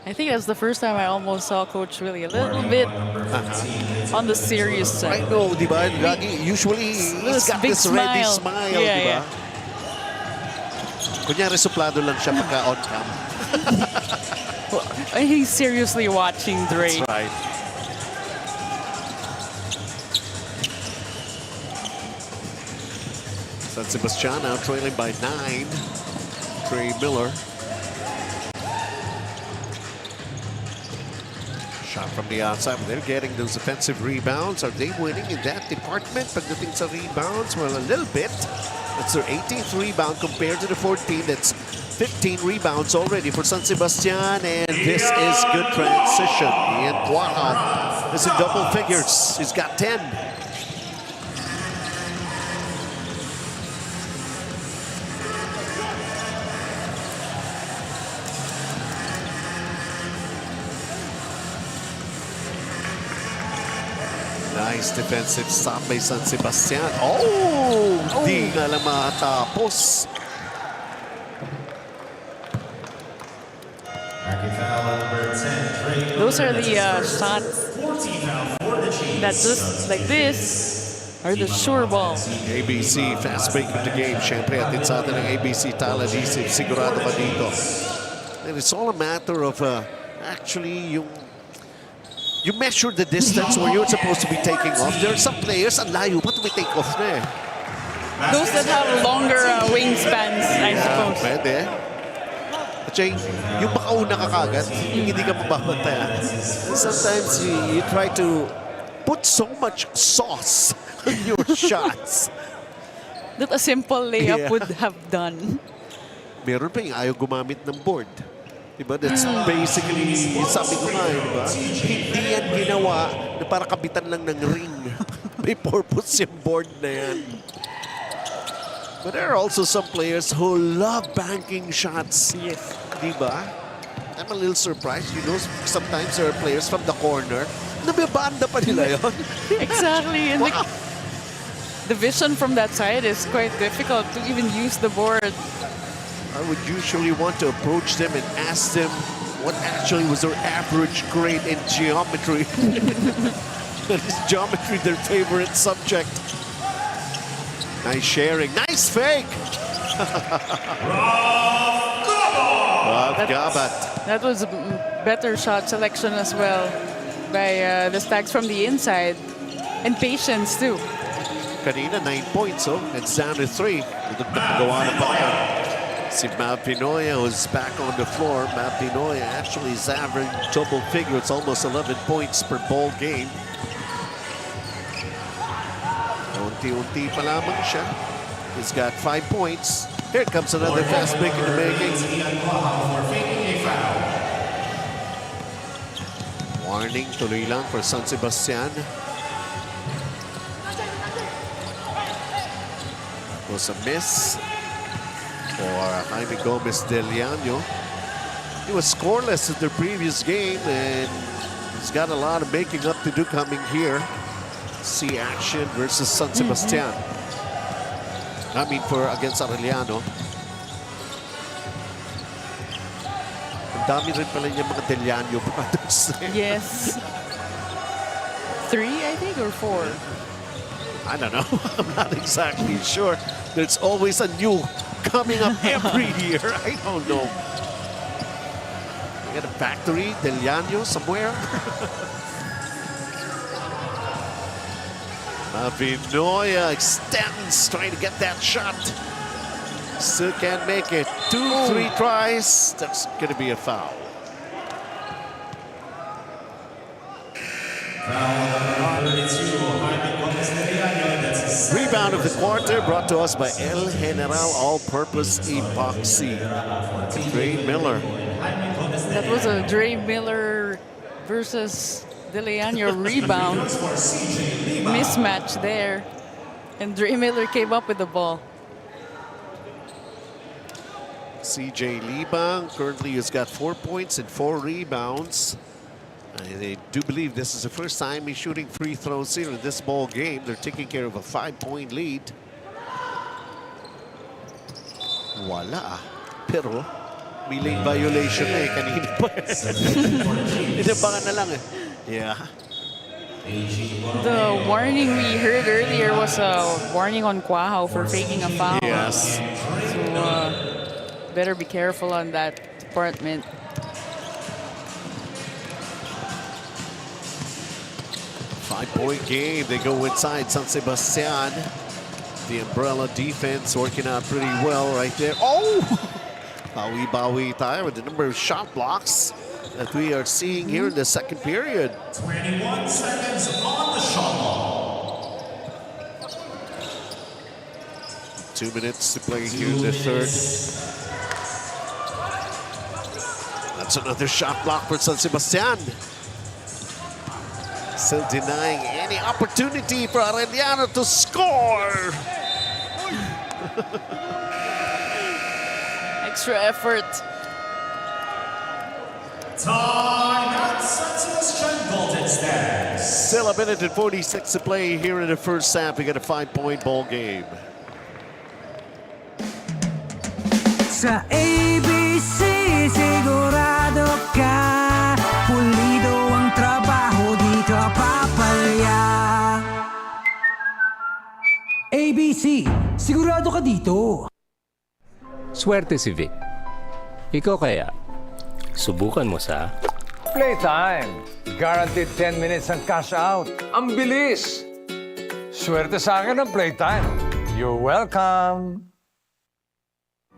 I think that's the first time I almost saw Coach Willie a little bit on the serious side. I know, di ba? Usually, he's got big this ready smile, yeah, di ba? yeah. Kunyari, suplado lang siya pagka on cam. Well, he's seriously watching Dre. That's right. San Sebastian now trailing by 9. Dre Miller. Shot from the outside. They're getting those offensive rebounds. Are they winning in that department? Pagdating sa rebounds, well, a little bit. That's their 18th rebound compared to the 14. That's 15 rebounds already for San Sebastian. And this is good transition. Ian Quahao is in double figures. He's got 10. Nice defensive stop by San Sebastian. Oh! Di nga lang matapos. Those are the shots that just like this are the sure ball. ABC, fast break of the game. Siyempre, atin sa atin ng ABC Tile Adhesive. Sigurado ka dito. And it's all a matter of actually you measure the distance where you're supposed to be taking off. There are some players, ang layo pa take off na eh. Those that have longer wingspans, I suppose. Pwede. At yung makauna ka kagad, yung hindi ka mababantayan. Sometimes you try to put so much sauce on your shots. That a simple layup would have done. Meron pa yung ayaw gumamit ng board. Diba? That's basically, sabi ko nga, diba? Hindi yan ginawa na para kabitan lang ng ring. May purpose yung board na yan. But there are also some players who love banking shots. Yes. Diba? I'm a little surprised. You know, sometimes there are players from the corner. Nabibanda pa nila yun. Exactly. And wow. The vision from that side is quite difficult to even use the board. I would usually want to approach them and ask them what actually was their average grade in geometry. Is geometry their favorite subject? Nice sharing. Nice fake! Gabat. That was a better shot selection as well by the Stags from the inside. And patience too. Kanina, 9 points, oh. It's down to 3. Gawa na pa yan. Si Mav Pinoya was back on the floor. Mav Pinoya actually is averaging double figure. It's almost 11 points per ball game. Unti-unti pa lamang siya. He's got 5 points. Here comes another fast break in the making. Warning, tuloy lang for San Sebastian. Was a miss for Jaime Gomez Del Llano. He was scoreless in the previous game, and he's got a lot of making up to do coming here. See action versus San Sebastian. I mean, against Arellano. Ang dami rin pala niya mga Del Llano brothers. Yes. 3, I think, or 4? I don't know. I'm not exactly sure. There's always a new coming up every year. I don't know. We got a factory, Del Llano, somewhere. Pinoya extends, trying to get that shot. Still can't make it. 2-3 tries. That's going to be a foul. Rebound of the quarter brought to us by El General All-Purpose Epoxy. Dre Miller. That was a Dre Miller versus De Leano rebound mismatch there. And Dre Miller came up with the ball. CJ Libang currently has got 4 points and 4 rebounds. I do believe this is the first time he's shooting free throws here in this ball game. They're taking care of a 5-point lead. Wala. Pero may lane violation na eh. Kanina pa. Inabangan na lang eh. Yeah. The warning we heard earlier was a warning on Quahao for faking a foul. Yes. So better be careful on that department. Five-point game. They go inside San Sebastian. The umbrella defense working out pretty well right there. Oh! Bawi-bawi tayo with the number of shot blocks that we are seeing here in the second period. 21 seconds on the shot clock. 2 minutes to play here in the third. That's another shot block for San Sebastian. Still denying any opportunity for Arellano to score. Extra effort. Time out, San Sebastian Golden Stags. Still a minute and 46 to play here in the first half. We got a 5-point ball game. Sa ABC, sigurado ka, pulido ang trabaho, di ka papalya. ABC, sigurado ka dito. Swerte si Vic. Ikaw kaya, subukan mo sa Playtime. Guaranteed 10 minutes ang cash out. Ang bilis! Swerte sa akin ang Playtime. You're welcome.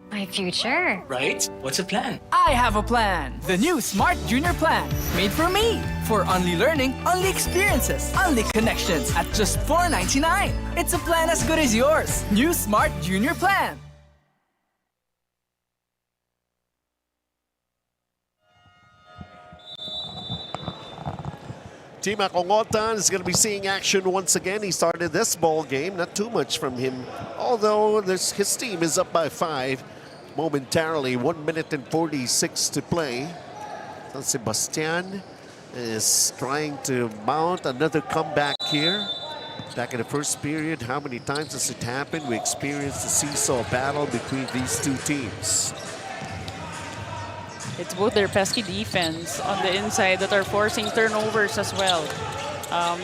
My future. Right? What's the plan? I have a plan. The new Smart Junior Plan. Made for me. For only learning, only experiences, only connections at just $4.99. It's a plan as good as yours. New Smart Junior Plan. Team Acongotan is going to be seeing action once again. He started this ball game, not too much from him, although his team is up by 5 momentarily. 1 minute and 46 to play. San Sebastian is trying to mount another comeback here. Back in the first period, how many times has it happened? We experienced a seesaw battle between these two teams. It's both their pesky defense on the inside that are forcing turnovers as well,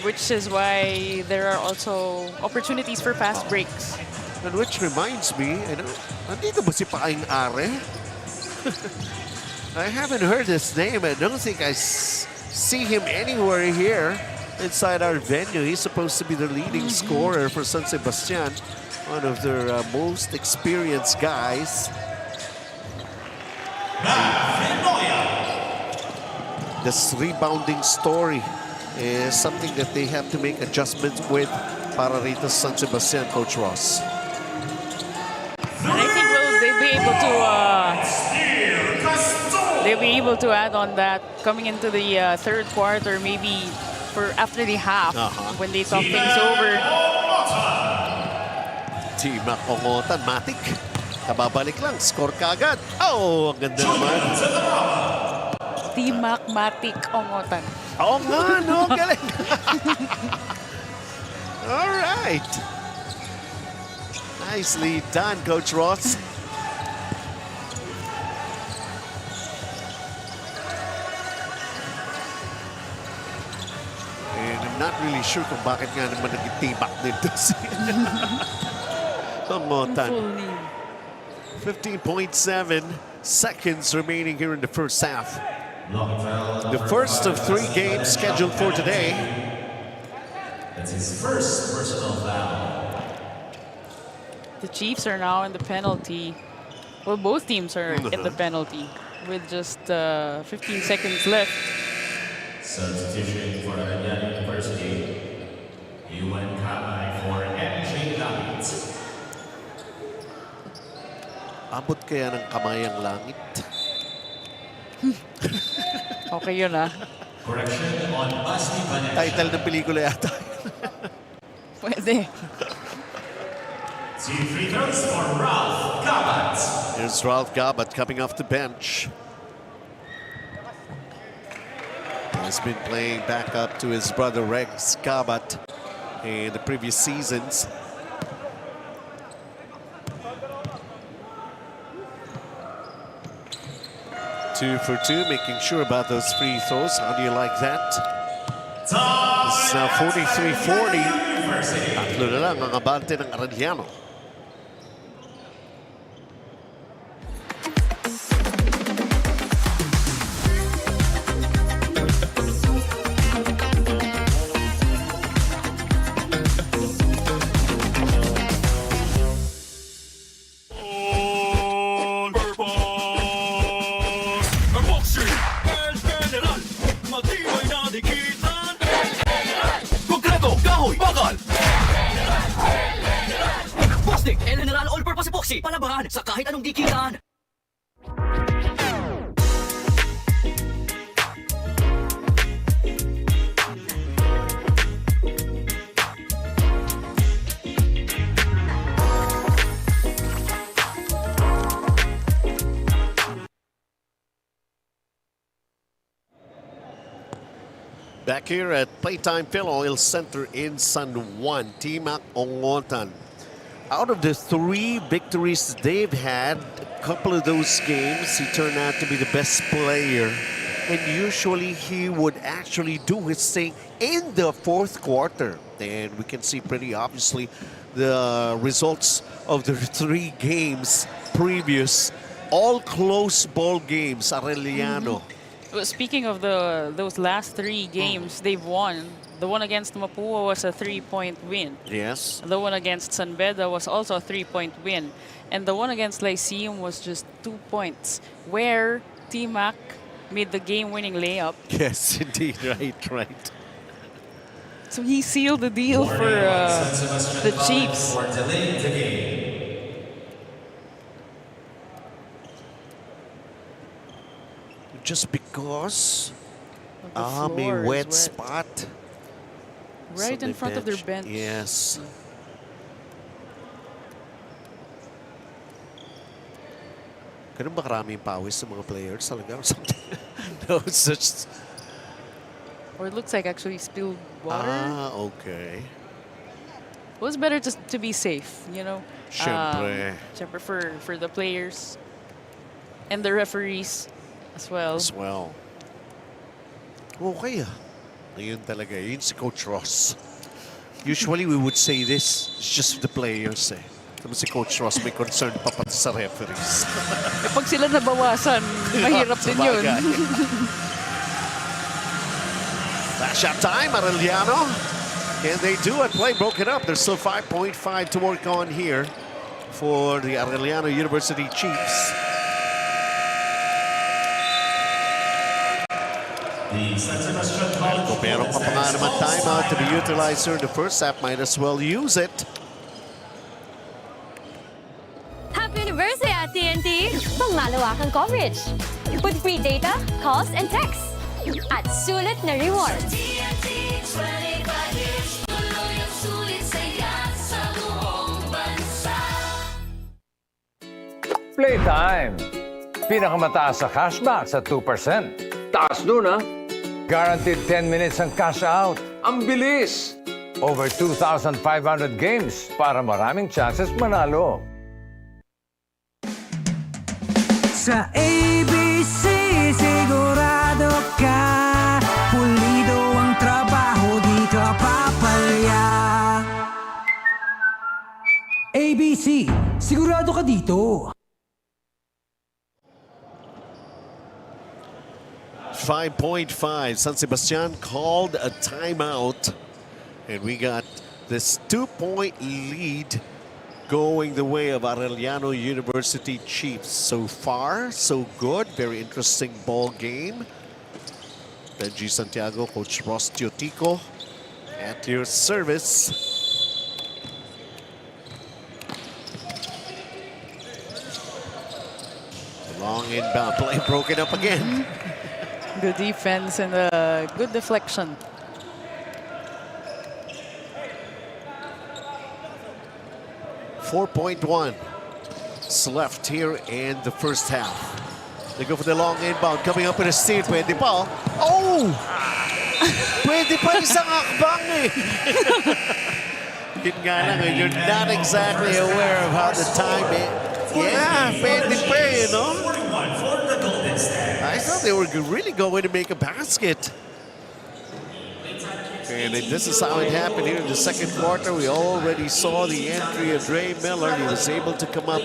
which is why there are also opportunities for fast breaks. And which reminds me, nandito ba si Paing Are? I haven't heard his name. I don't think I see him anywhere here inside our venue. He's supposed to be the leading scorer for San Sebastian, one of their most experienced guys. This rebounding story is something that they have to make adjustments with para rito San Sebastian, Coach Ross. And I think they'll be able to add on that coming into the third quarter, maybe for after the half when they talk things over. Team Ongotan, Matic. Kababalik lang, score kagad. Oh, ang ganda naman. Team Matic Ongotan. Oo nga, no? Galing. All right. Nicely done, Coach Ross. And I'm not really sure kung bakit nga naman nag-tibak nito si Ongotan. 15.7 seconds remaining here in the first half. The first of 3 games scheduled for today. That's his first personal foul. The Chiefs are now in the penalty. Well, both teams are in the penalty with just 15 seconds left. Substitution for Arellano University. UN Kamay for MJ Langit. Abot kaya ng kamay ang langit? Okay yun, ah. Correction on Basti Vanesh. Title ng pelikula yata. Pwede. 2 free throws for Ralph Gabat. Here's Ralph Gabat coming off the bench. He's been playing back up to his brother Rex Gabat in the previous seasons. Two for two, making sure about those free throws. How do you like that? This is now 43-40. Tatlo na lang ang abante ng Arellano. Palabahan sa kahit anong dikitan. Back here at PlayTime Filoil Center in San Juan, Team Ongotan. Out of the 3 victories they've had, a couple of those games, he turned out to be the best player. And usually he would actually do his thing in the 4th quarter. And we can see pretty obviously the results of the 3 games previous. All close ball games, Arellano. Well, speaking of those last 3 games they've won, the one against Mapua was a 3-point win. Yes. The one against San Beda was also a 3-point win. And the one against Lyceum was just 2 points, where T-Mac made the game-winning layup. Yes, indeed. Right. So he sealed the deal for the Chiefs. For delaying the game. Just because The may floor is wet spot. Right in front of their bench. Yes. Ganun ba karaming pawis sa mga players talaga or something? No, it's just... Or it looks like actually spilled water. Ah, okay. It was better to be safe, you know. Siyempre. Siyempre for the players and the referees as well. As well. Okay. Ngayon talaga, yun si Coach Ross. Usually we would say this, it's just the players eh. Tapos si Coach Ross may concern pa pati sa referees. Pag sila nabawasan, mahirap din yun. Last shot time, Arellano. Can they do it? Play broken up. There's still 5.5 to work on here for the Arellano University Chiefs. The San Sebastian Kung meron pa nga naman timeout to be utilized during the first half, might as well use it. Happy anniversary at TNT! Pangmalawakang coverage. With free data, calls, and texts. At sulit na rewards. Playtime. Pinakamataas sa cashback sa 2%. Taas nun, ha? Guaranteed 10 minutes ang cash out. Ang bilis! Over 2,500 games para maraming chances manalo. Sa ABC, sigurado ka. Pulido ang trabaho, di ka papalya. ABC, sigurado ka dito. 5.5. San Sebastian called a timeout. And we got this 2-point lead going the way of Arellano University Chiefs. So far, so good. Very interesting ball game. Benji Santiago, Coach Ross Tiotico at your service. Long inbound play broken up again. Good defense and good deflection. .1 left here in the first half. They go for the long inbound. Coming up in a steal. Pwede pa. Oh! Pwede pa isang akbang eh. Yun nga lang, you're not exactly aware of how the time is. Yeah, pwede pa eh, no? I thought they were really going to make a basket. And this is how it happened here in the second quarter. We already saw the entry of Dre Miller. He was able to come up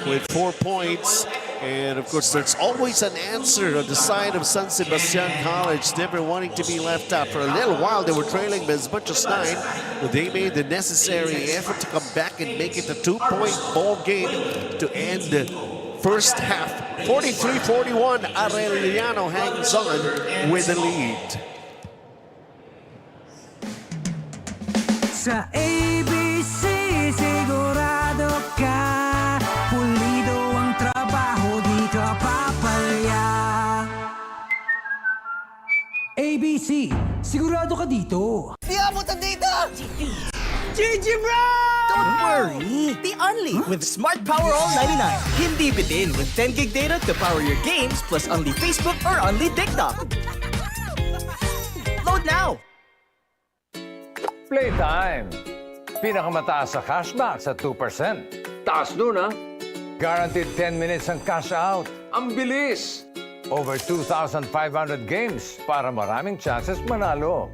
with 4 points. And of course, there's always an answer on the side of San Sebastian College, never wanting to be left out. For a little while, they were trailing by as much as 9, but they made the necessary effort to come back and make it a 2-point ball game to end the first half. 43-41, Arellano hangs on with the lead. Sa ABC, sigurado ka. Pulido ang trabaho, di ka papalya. ABC, sigurado ka dito. Di abutan dito! GG bro! Don't worry! Be Only with Smart Power All 99. Hindi bitin with 10 gig data to power your games plus only Facebook or only TikTok. Load now! Playtime. Pinakamataas sa cashback sa 2%. Taas nun, ha? Guaranteed 10 minutes ang cash out. Ang bilis! Over 2,500 games para maraming chances manalo.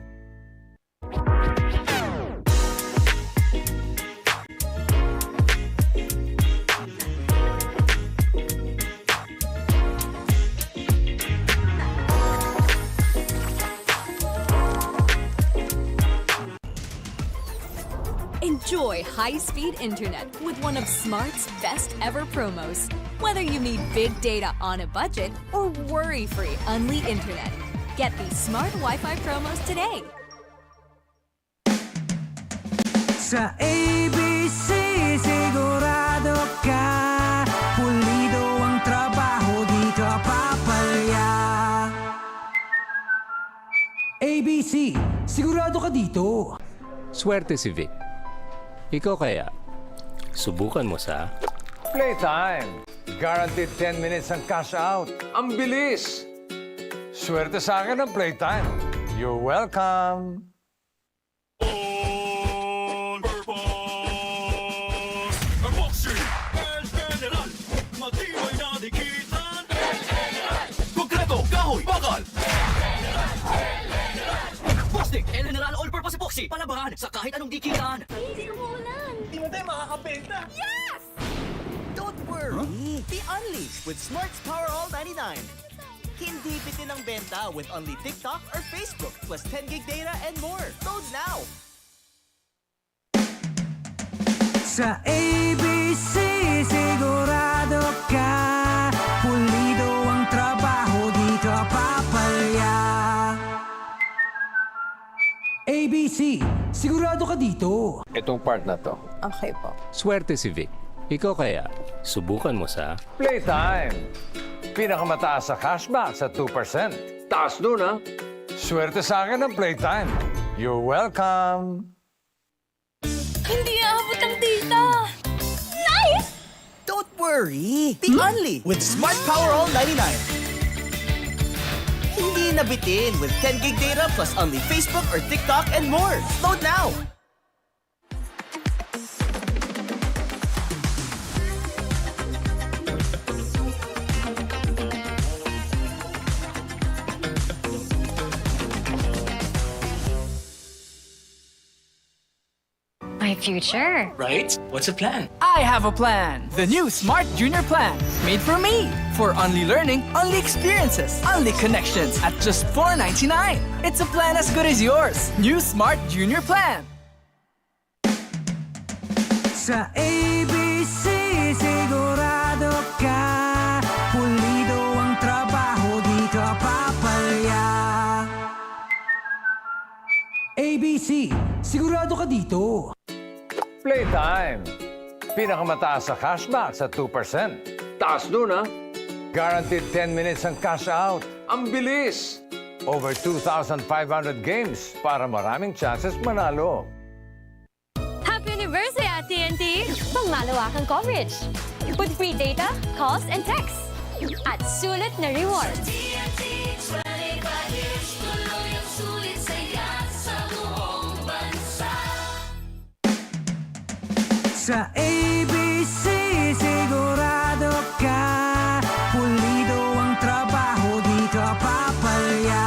Enjoy high-speed internet with one of Smart's best ever promos. Whether you need big data on a budget or worry-free Unli internet, get these smart Wi-Fi promos today. Sa ABC, sigurado ka. Pulido ang trabaho, di ka papalya. ABC, sigurado ka dito. Swerte si Vic. Ikaw kaya, subukan mo sa Playtime. Guaranteed 10 minutes ang cash out. Ang bilis! Swerte sa akin ang Playtime. You're welcome. All purple. Epoxy, palabahan sa kahit anong dikitan. Hindi mo tayo makakabenta. Don't worry! Be unleashed with Smart's Power All 99. Hindi bitin ang benta with only TikTok or Facebook plus 10 gig data and more. Load now! Sa ABC, sigurado ka pulido ang trabaho, di ka papalya. ABC, sigurado ka dito. Itong part na to. Okay po. Swerte si Vic. Ikaw kaya, subukan mo sa Playtime. Pinakamataas sa cashback sa 2%. Taas nun, ha? Swerte sa akin ng Playtime. You're welcome. Hindi aabot ang data. Nice! Don't worry! Be only with Smart Power All 99. Hindi nabitin with 10 gig data plus only Facebook or TikTok and more. Load now! My future. Right? What's the plan? I have a plan. The new Smart Junior Plan. Made for me. For only learning, only experiences, only connections at just $4.99. It's a plan as good as yours. New Smart Junior Plan. Sa ABC, sigurado ka pulido ang trabaho, di ka papalya. ABC, sigurado ka dito. Playtime. Pinakamataas sa cashback sa 2%. Taas nun, ha? Guaranteed 10 minutes ang cash out. Ang bilis! Over 2,500 games para maraming chances manalo. Happy anniversary at TNT! Pangmalawakang coverage. With free data, calls, and texts. At sulit na rewards. Sa ABC, sigurado ka pulido ang trabaho, di ka papalya.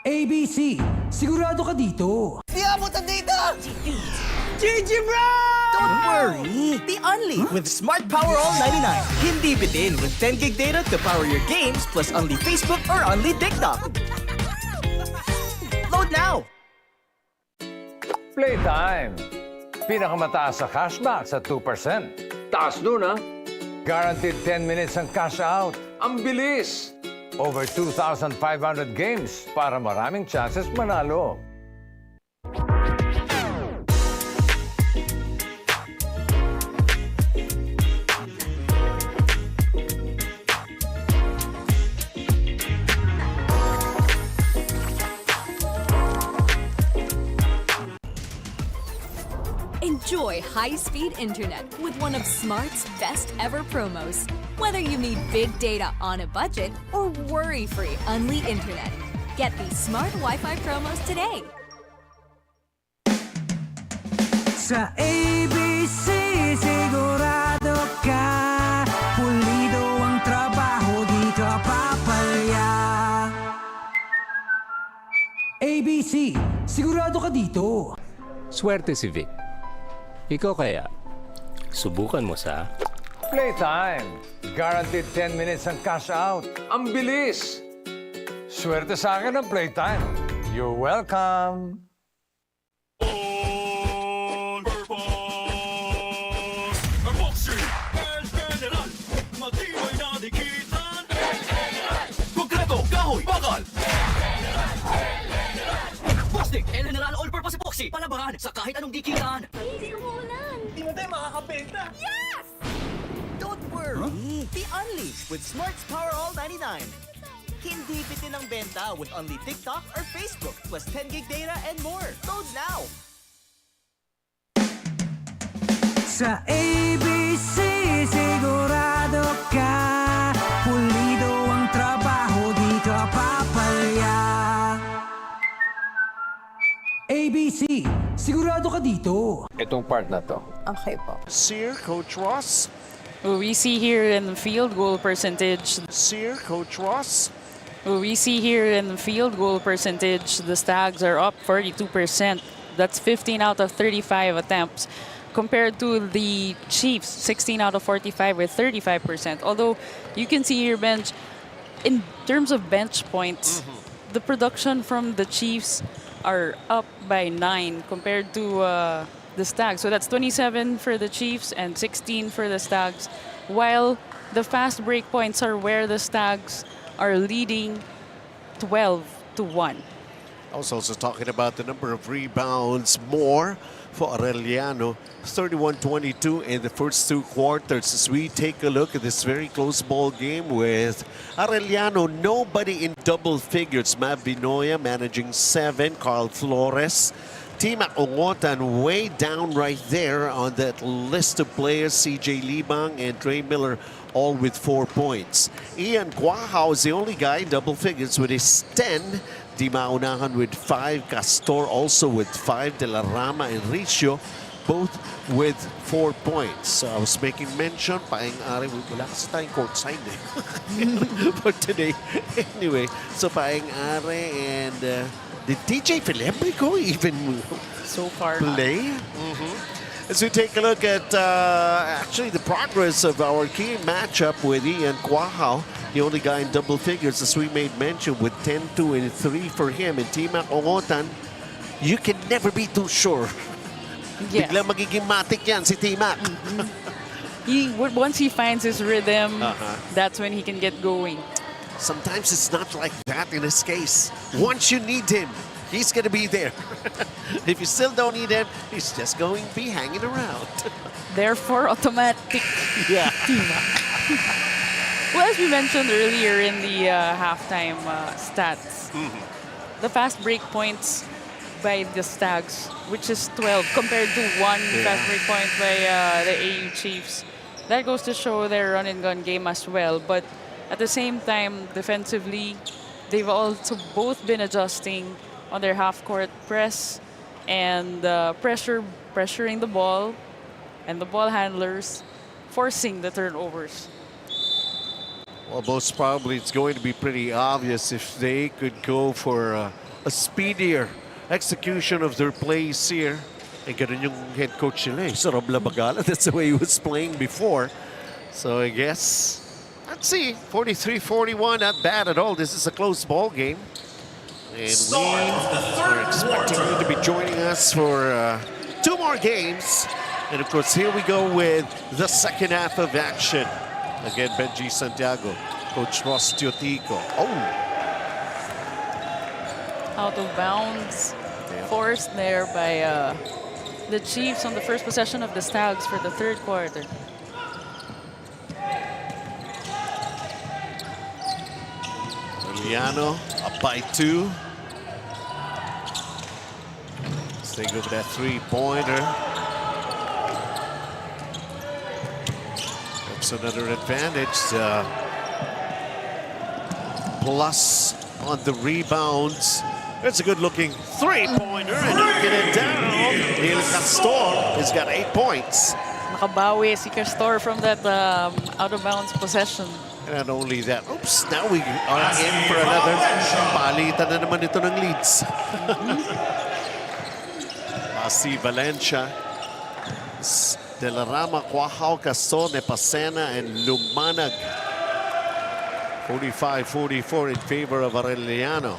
ABC, sigurado ka dito. Di abot ang data! GG bro! Don't worry! Be only with Smart Power All 99. Hindi bitin with 10 gig data to power your games plus only Facebook or only TikTok. Load now! Playtime. Pinakamataas sa cashback sa 2%. Taas nun, ha? Guaranteed 10 minutes ang cash out. Ang bilis! Over 2,500 games para maraming chances manalo. Enjoy high-speed internet with one of Smart's best ever promos. Whether you need big data on a budget or worry-free Unli internet, get these smart Wi-Fi promos today. Sa ABC, sigurado ka pulido ang trabaho, di ka papalya. ABC, sigurado ka dito. Swerte si Vic. Ikaw kaya, subukan mo sa Playtime. Guaranteed 10 minutes ang cash out. Ang bilis! Swerte sa akin ng Playtime. You're welcome. Epoxy and General. Matibay na dikitan. Konkreto, kahoy, bakal. Plastic and General All-Purpose Epoxy, palabahan sa kahit anong dikitan. Hindi mo tayo makakabenta. Don't worry! Be unleashed with Smart's Power All 99. Hindi bitin ang benta with only TikTok or Facebook plus 10 gig data and more. Load now! Sa ABC, sigurado ka pulido ang trabaho, di ka papalya. ABC, sigurado ka dito. Itong part na to. Okay po. Sir, Coach Ross. We see here in the field goal percentage. Sir, Coach Ross. Well, we see here in the field goal percentage, the Stags are up 42%. That's 15 out of 35 attempts. Compared to the Chiefs, 16 out of 45 with 35%. Although you can see here, Bench, in terms of bench points, the production from the Chiefs are up by 9 compared to the Stags. So that's 27 for the Chiefs and 16 for the Stags. While the fast break points are where the Stags are leading 12-1. I was also talking about the number of rebounds more for Arellano, 31-22 in the first 2 quarters. As we take a look at this very close ball game with Arellano, nobody in double figures. Mav Binoya managing 7, Carl Flores. Timac Ongotan way down right there on that list of players. CJ Libang and Trey Miller all with 4 points. Ian Guahao is the only guy in double figures with his 10. Di Maunahan with 5. Castor also with 5. De La Rama and Ricio both with 4 points. So I was making mention, Paeng Are, wala kasi tayong court sign for today. Anyway, so Paeng Are and did DJ Filibrico even so far play? As we take a look at actually the progress of our key matchup with Ian Guahao, the only guy in double figures, as we made mention, with 10, 2, and 3 for him. And Timac Ongotan, you can never be too sure. Yes. Biglang magiging matik yan si Timac. Once he finds his rhythm, that's when he can get going. Sometimes it's not like that in his case. Once you need him, he's going to be there. If you still don't need him, he's just going to be hanging around. Therefore, automatic. Yeah. Well, as we mentioned earlier in the halftime stats, the fast break points by the Stags, which is 12 compared to 1 fast break point by the AU Chiefs. That goes to show their run and gun game as well. But at the same time, defensively, they've also both been adjusting on their half-court press and pressuring the ball and the ball handlers, forcing the turnovers. Well, most probably it's going to be pretty obvious if they could go for a speedier execution of their plays here. Eh, ganun yung head coach nila eh. Rob Labagala, that's the way he was playing before. So I guess, let's see, 43-41, not bad at all. This is a close ball game. And we are expecting you to be joining us for 2 more games. And of course, here we go with the second half of action. Again, Benji Santiago, Coach Ross Teotico. Out of bounds, forced there by the Chiefs on the first possession of the Stags for the 3rd quarter. Arellano up by 2. Let's take over that 3-pointer. That's another advantage. Plus on the rebounds. It's a good-looking 3-pointer, and he'll get it down. Neil Castor has got 8 points. Nakabawi si Castor from that out-of-bounds possession. And not only that, oops, now we are in for another palitan na naman ito ng leads. Si Valencia, De La Rama, Guahao, Castor, Nepasena, and Lumanag. 45-44 in favor of Arellano.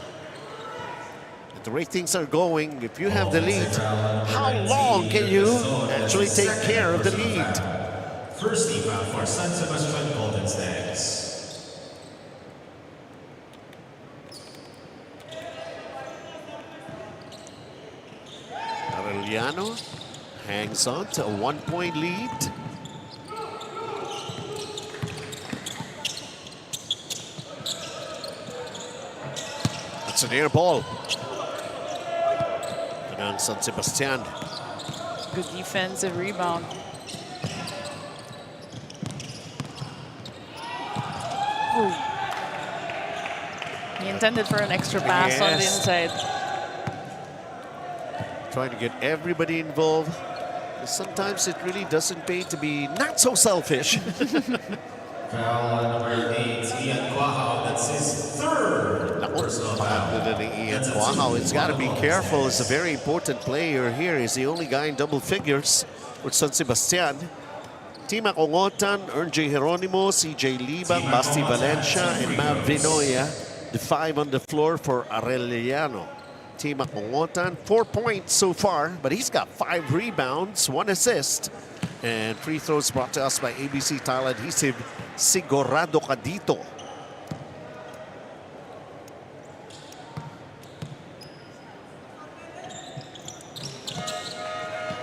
The way things are going, if you have the lead, how long can you actually take care of the lead? First team out for San Sebastian College-Recoletos. Arellano hangs on to a 1-point lead. That's an air ball. And San Sebastian. Good defensive rebound. Ooh. He intended for an extra pass on the inside. Trying to get everybody involved. Sometimes it really doesn't pay to be not so selfish. Foul on number 8, Ian Guahao. That's his third personal foul. Ian Guahao, it's got to be careful. It's a very important player here. He's the only guy in double figures for San Sebastian. Team Acongotan, Ernjay Geronimo, CJ Libang, Basti Valencia, and Mav Vinoya. The 5 on the floor for Arellano. Team Acongotan, 4 points so far, but he's got 5 rebounds, 1 assist. And free throws brought to us by ABC Tile Adhesive, Sigurado Ka Dito.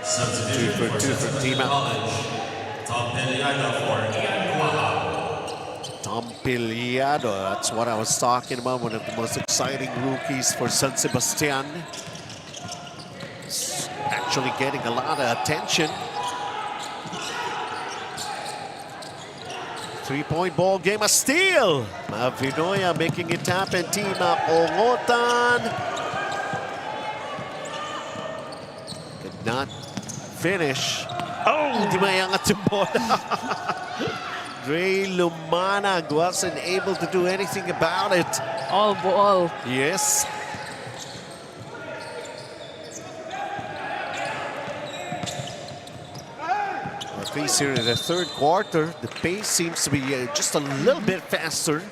Substitute for Team College. Tom Piliado for Ian Guahao. Tom Piliado, that's what I was talking about. One of the most exciting rookies for San Sebastian. He's actually getting a lot of attention. 3-point ball game, a steal. Mav Vinoya making it happen. Team Acongotan could not finish. Oh, di mayangat yung bola. Dre Lumanag wasn't able to do anything about it. All ball. Yes. At least here in the third quarter, the pace seems to be just a little bit faster.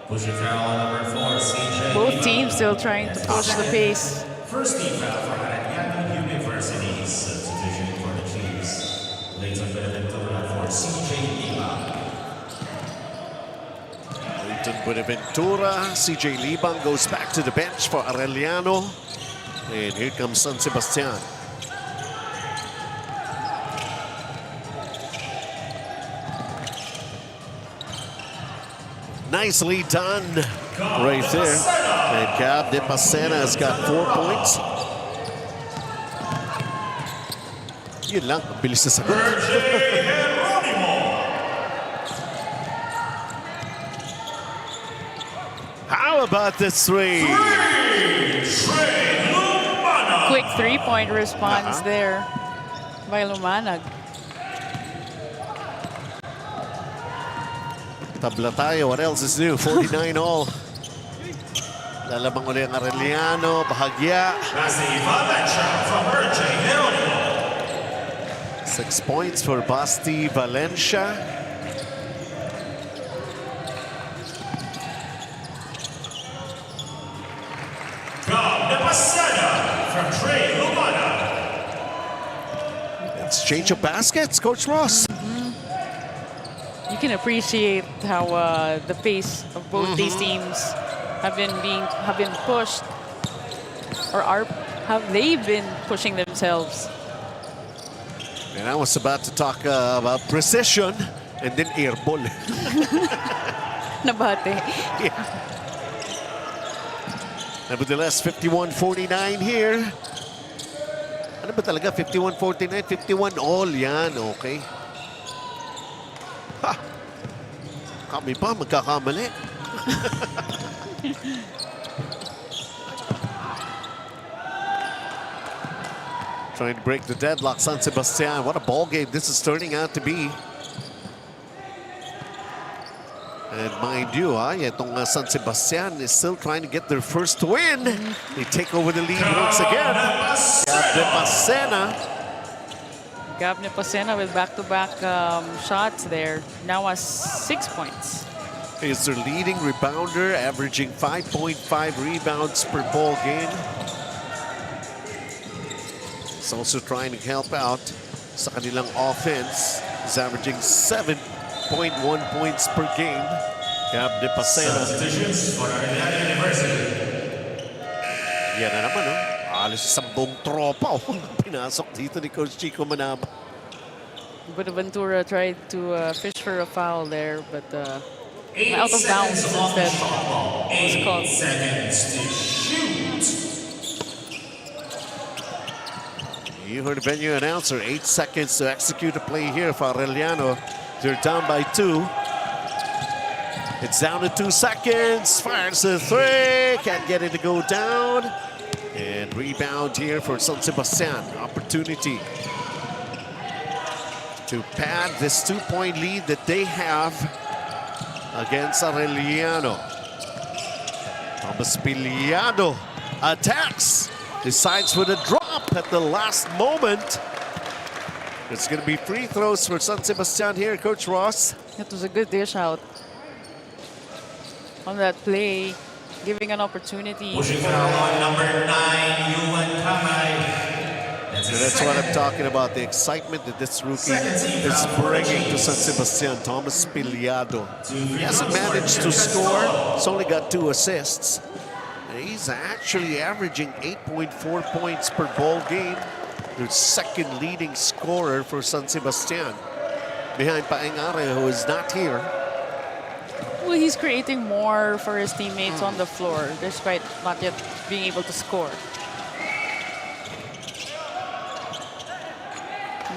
Pushing foul on number 4, CJ. Both teams still trying to push the pace. First team foul for Arellano University. Substitution for the Chiefs. Leighton Buenaventura for CJ Libang. Leighton Buenaventura, CJ Libang goes back to the bench for Arellano. And here comes San Sebastian. Nicely done right there. And Gab de Pacena has got 4 points. Yun lang, ang bilis na sagot. How about this three? Quick 3-point response there by Lumanag. Tabla tayo. What else is new? 49 all. Lalabang ulit ang Arellano. Bahagya. 6 points for Basti Valencia. Exchange of baskets, Coach Ross. You can appreciate how the pace of both these teams have been pushed, or have they been pushing themselves? And I was about to talk about precision, and then airball. Nabate. Yeah. Nevertheless, 51-49 here. Ano ba talaga? 51-49, 51 all yan. Okay. Ha! Kami pa magkakamali. Trying to break the deadlock, San Sebastian. What a ball game this is turning out to be. And mind you, itong San Sebastian is still trying to get their first win. They take over the lead once again. Gab de Pacena. Gab de Pacena with back-to-back shots there. Now has 6 points. Is their leading rebounder, averaging 5.5 rebounds per ball game. He's also trying to help out sa kanilang offense. He's averaging 7.1 points per game. Gab de Pacena. Substitutions for Arellano University. Yan na naman, alis sa buong tropa. Pinasok dito ni Coach Chico Manama. Buenaventura tried to fish for a foul there, but out of bounds instead. It's called. 8 seconds to shoot. You heard the venue announcer, 8 seconds to execute a play here for Arellano. They're down by 2. It's down to 2 seconds. Fires the 3. Can't get it to go down. And rebound here for San Sebastian. Opportunity. to pad this 2-point lead that they have against Arellano. Thomas Piliado attacks, decides with a drop at the last moment. It's going to be free throws for San Sebastian here, Coach Ross. It was a good dish out on that play, giving an opportunity. Pushing foul on number 9, Yuan Kamay. That's what I'm talking about, the excitement that this rookie is bringing to San Sebastian, Thomas Piliado. He hasn't managed to score. He's only got 2 assists. And he's actually averaging 8.4 points per ball game. The second leading scorer for San Sebastian, behind Paengare, who is not here. Well, he's creating more for his teammates on the floor, despite not yet being able to score.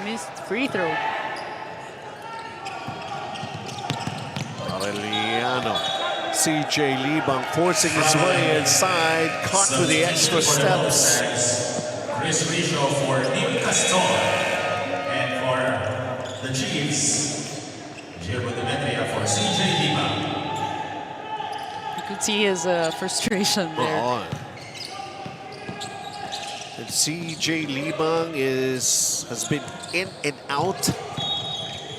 Missed free throw. Arellano. CJ Libang forcing his way inside, caught with the extra steps. Chris Richo for Nick Castor. And for the Chiefs, Gilbert Demetria for CJ Libang. You could see his frustration there. And CJ Libang has been in and out.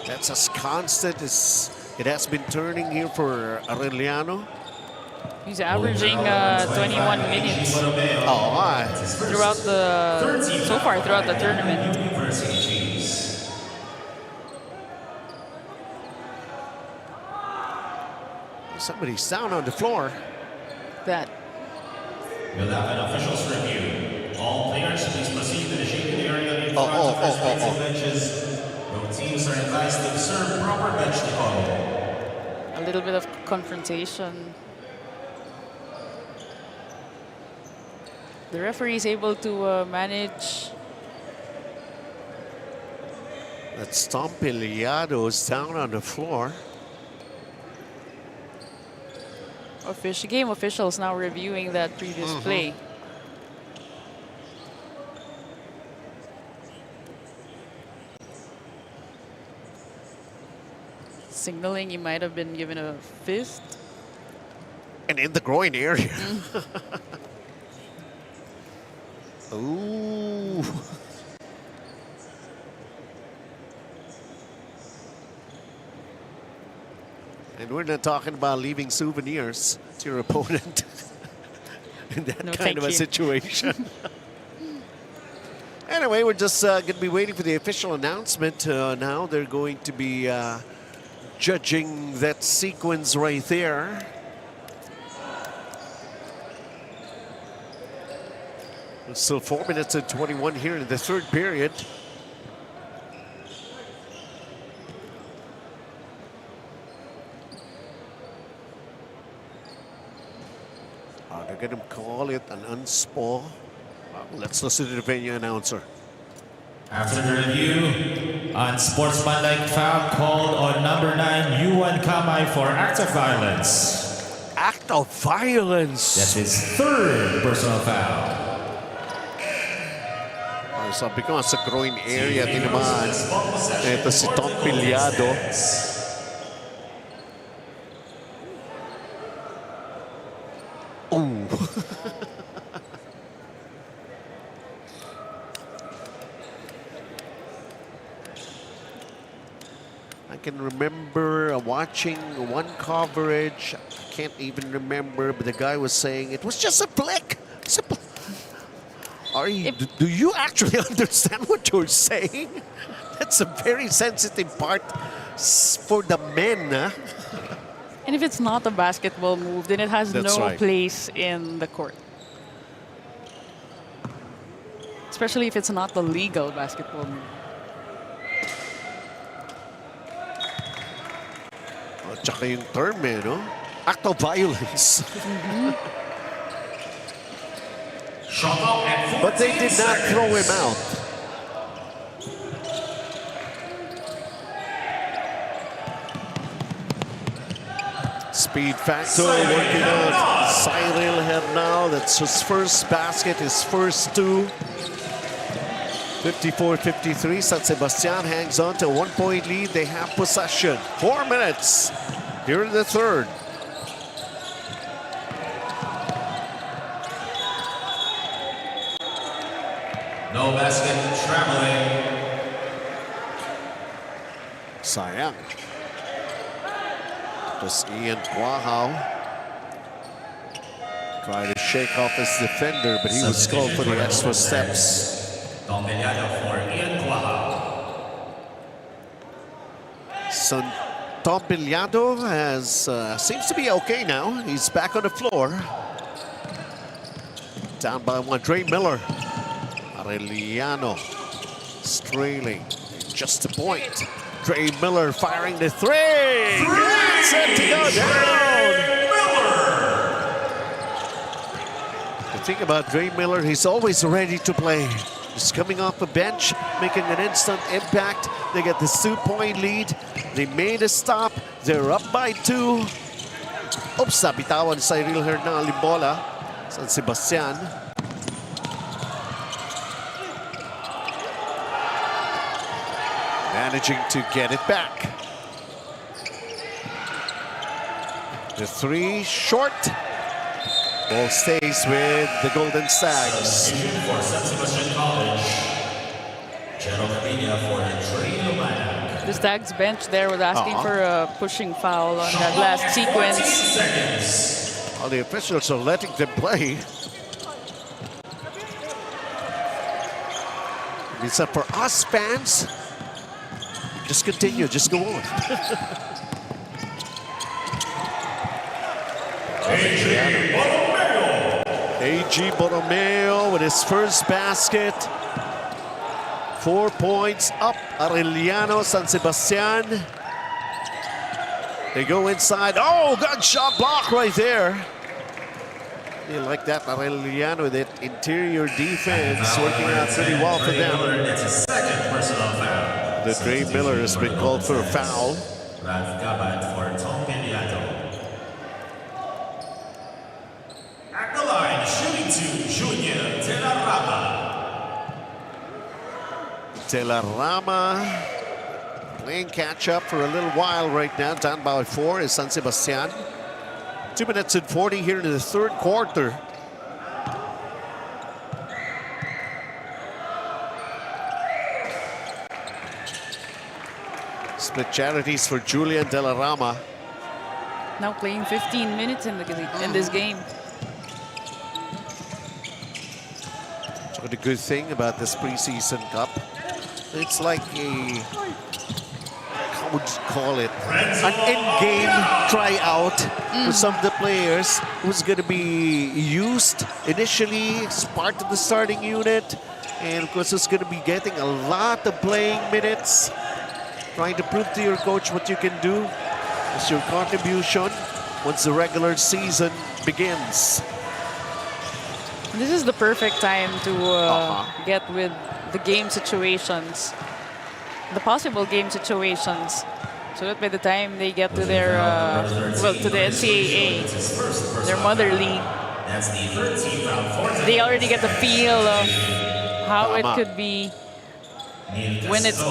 That's as constant as it has been turning here for Arellano. He's averaging 21 minutes throughout the tournament. Somebody's down on the floor. That. We'll have an officials review. All players, please proceed to the shaded area in front of respective benches. Both teams are advised to observe proper bench decorum. A little bit of confrontation. The referee is able to manage. That's Tom Piliado's down on the floor. Game officials now reviewing that previous play. Signaling he might have been given a fist. And in the groin area. Ooh. And we're not talking about leaving souvenirs to your opponent in that kind of a situation. Anyway, we're just going to be waiting for the official announcement. Now they're going to be judging that sequence right there. It's still 4 minutes and 21 here in the third period. They're going to call it an unspaw. Let's listen to the venue announcer. After the review, unsportsmanlike foul called on number 9, Yuan Kamay for act of violence. Act of violence? That's his third personal foul. Sabi ko, sa groin area din naman. Ito si Tom Piliado. Ooh. I can remember watching one coverage. I can't even remember, but the guy was saying it was just a flick. Do you actually understand what you're saying? That's a very sensitive part for the men. Huh? And if it's not a basketball move, then it has no place in the court. Especially if it's not the legal basketball move. Tsaka yung term no? Act of violence. But they did not throw him out. Speed factor working out. Cyril Hernal, that's his first basket, his first 2. 54-53, San Sebastian hangs on to a 1-point lead. They have possession. 4 minutes here in the third. No basket traveling. Sayang. Just Ian Guahao. Tried to shake off his defender, but he was called for the extra steps. Dominado for Ian Guahao. So Tompillado has seems to be okay now. He's back on the floor. Down by one. Dre Miller. Arellano strailing. Just a point. Dre Miller firing the three. Set to go down. The thing about Dre Miller, he's always ready to play. He's coming off the bench, making an instant impact. They get the 2-point lead. They made a stop. They're up by 2. Oops, nabitawan sa Cyril Hernal bola. San Sebastian. Managing to get it back. The 3 short. Ball stays with the Golden Stags. For San Sebastian College. The Stags bench there was asking for a pushing foul on that last sequence. Well, the officials are letting them play. It's up for us fans. Just continue, just go on. A.G. Borromeo with his first basket. 4 points up. Arellano, San Sebastian. They go inside. Oh, good shot block right there. You like that, Arellano, with that interior defense working out pretty well for them. It's a second personal foul. The Dre Miller has been called for a foul. Ralph Gabat for Tompillado. At the line, shooting 2, Junior Telarama playing catch up for a little while right now. Down by 4 is San Sebastian. 2 minutes and 40 here in the third quarter. Split charities for Julian Telarama. Now playing 15 minutes in this game. So the good thing about this preseason cup, it's like a, how would you call it, an in-game tryout for some of the players who's going to be used initially as part of the starting unit, and of course who's going to be getting a lot of playing minutes, trying to prove to your coach what you can do as your contribution once the regular season begins. This is the perfect time to get with the game situations, the possible game situations, so that by the time they get to their, well, to the NCAA, their mother league, they already get the feel of how it could be when it's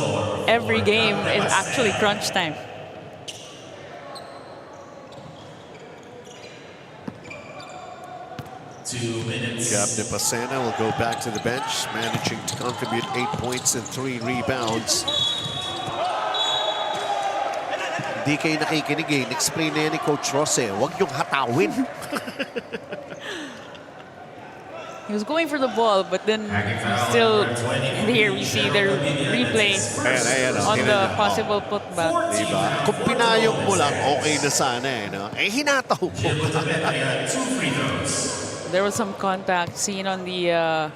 every game is actually crunch time. Gabne Pasena will go back to the bench, managing to contribute 8 points and 3 rebounds. Hindi kayo nakikinig eh. Explain na yan ni Coach Ross eh. Huwag niyong hatawin. He was going for the ball, but then still here we see their replay on the possible putback. Diba? Kung pinayong mo lang, okay na sana eh. No? Eh, hinataw mo. There was some contact seen on the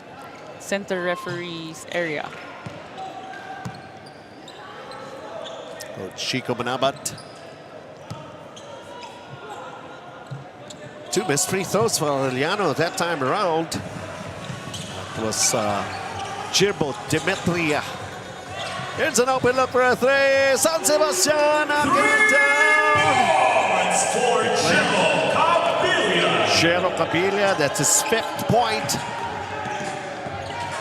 center referee's area. Chico Manabat. 2 missed free throws for Arellano that time around. That was Girbo Demetria. Here's an open look for a 3. San Sebastian knocking it down. For Jero Capilla, that's his 5th point.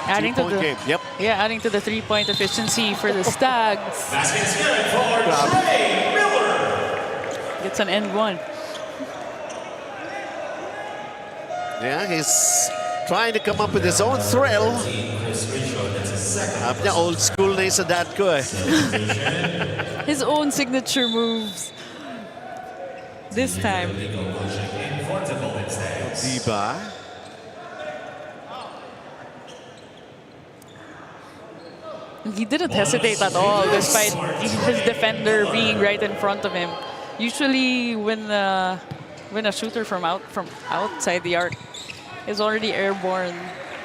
Adding to Two-point the game. Yep. Yeah, adding to the 3-point efficiency for the Stags. Basket is good for Trey Miller. Gets an end one. Yeah, he's trying to come up with his own thrill. Old school na sa dad ko eh. His own signature moves. This time. Diba? He didn't hesitate at all, despite his defender being right in front of him. Usually, when a shooter from outside the arc is already airborne,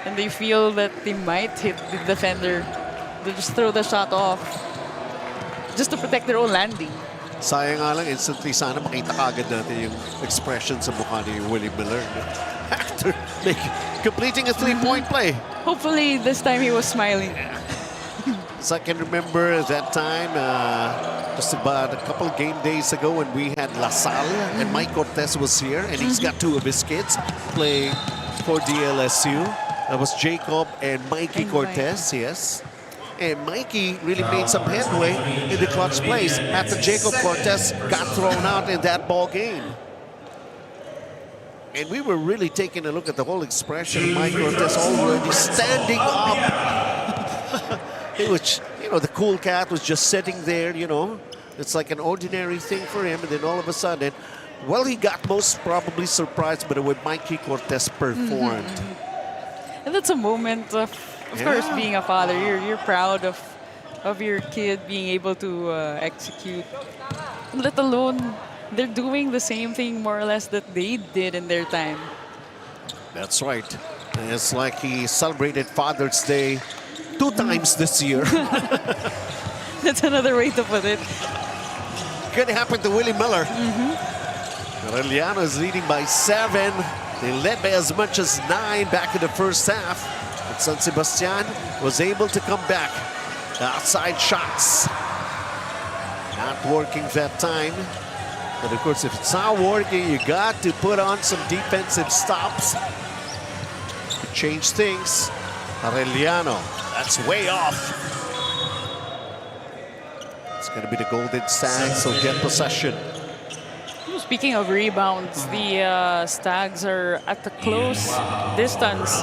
and they feel that they might hit the defender, they just throw the shot off, just to protect their own landing. Sayang nga lang, instantly sana makita kagad natin yung expression sa mukha ni Willie Miller after completing a three-point play. Hopefully, this time he was smiling. As I can remember that time, just about a couple of game days ago when we had La Salle and Mike Cortez was here, and he's got two of his kids playing for DLSU. That was Jacob and Mikey Cortez, yes. And Mikey really made some headway in the clutch plays after Jacob Cortez got thrown out in that ball game. And we were really taking a look at the whole expression of Mike Cortez already standing up. Which, you know, the cool cat was just sitting there, you know. It's like an ordinary thing for him. And then all of a sudden, well, he got most probably surprised by the way Mikey Cortez performed. And that's a moment of course, being a father, you're proud of your kid being able to execute. Let alone, they're doing the same thing more or less that they did in their time. That's right. And it's like he celebrated Father's Day 2 times this year. That's another way to put it. Could happen to Willie Miller. Arellano is leading by 7. They led by as much as 9 back in the first half. But San Sebastian was able to come back. The outside shots not working that time. But of course, if it's not working, you got to put on some defensive stops to change things. Arellano, that's way off. It's going to be the Golden Stags, so get possession. Speaking of rebounds, the Stags are at the close distance.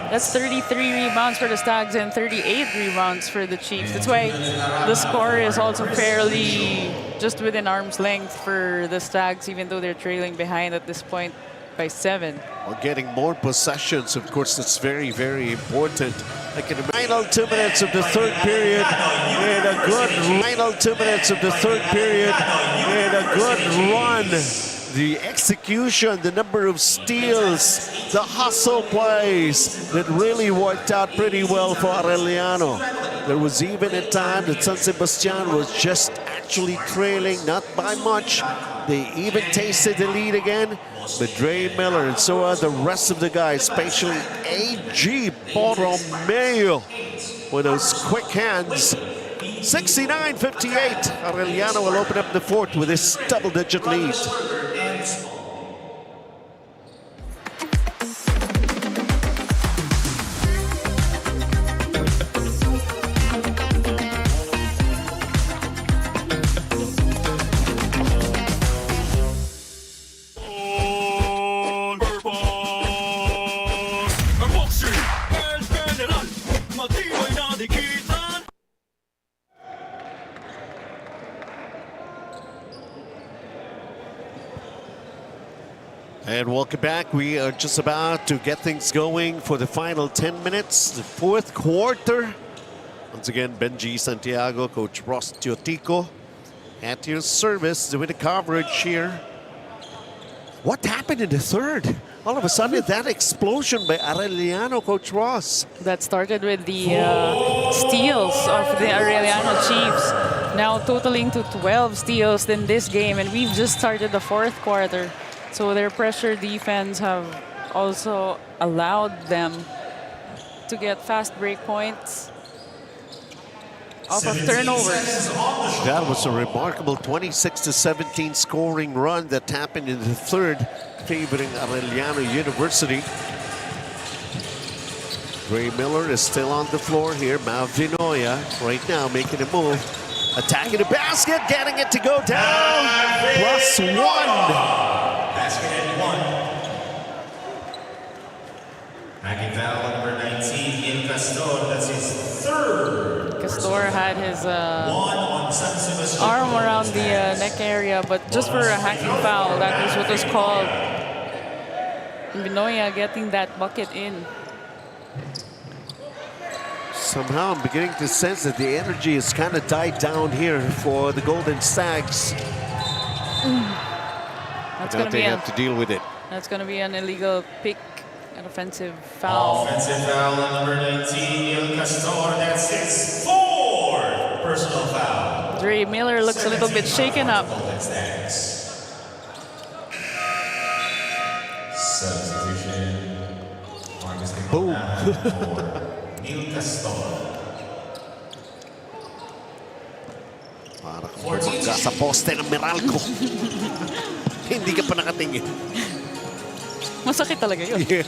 That's 33 rebounds for the Stags and 38 rebounds for the Chiefs. That's why the score is also fairly just within arm's length for the Stags, even though they're trailing behind at this point by 7. We're getting more possessions, of course. That's very, very important. Like in the final 2 minutes of the third period, and a good final 2 minutes of the third period, and a good run. The execution, the number of steals, the hustle plays that really worked out pretty well for Arellano. There was even a time that San Sebastian was just actually trailing, not by much. They even tasted the lead again. But Trey Miller and so are the rest of the guys, especially A.G. Borromeo with those quick hands. 69-58. Arellano will open up the fourth with his double-digit lead. And welcome back. We are just about to get things going for the final 10 minutes, the fourth quarter. Once again, Benji Santiago, Coach Ross Teotico at your service doing the coverage here. What happened in the third? All of a sudden, that explosion by Arellano, Coach Ross. That started with the steals of the Arellano Chiefs, now totaling to 12 steals in this game, and we've just started the fourth quarter. So their pressure defense have also allowed them to get fast break points off of turnovers. That was a remarkable 26-17 scoring run that happened in the third, favoring Arellano University. Ray Miller is still on the floor here. Mav Vinoya right now making a move. Attacking the basket, getting it to go down. +1. Basket at 1. Hacking foul number 19, Il Castor. That's his third. Castor had his One on San Sebastian arm around the neck area, but just for a hacking foul, that is what was called. Vinoya getting that bucket in. Somehow I'm beginning to sense that the energy has kind of died down here for the Golden Stags. That's Now going to they be have to deal with it. That's going to be an illegal pick, an offensive foul. Offensive foul on number 19, Il Castor. That's his fourth personal foul. Dre Miller looks a little bit shaken up. Substitution. Boom. Il Castor. Para kung sa poste ng Meralco. Hindi ka pa nakatingin. Masakit talaga yun. Yeah.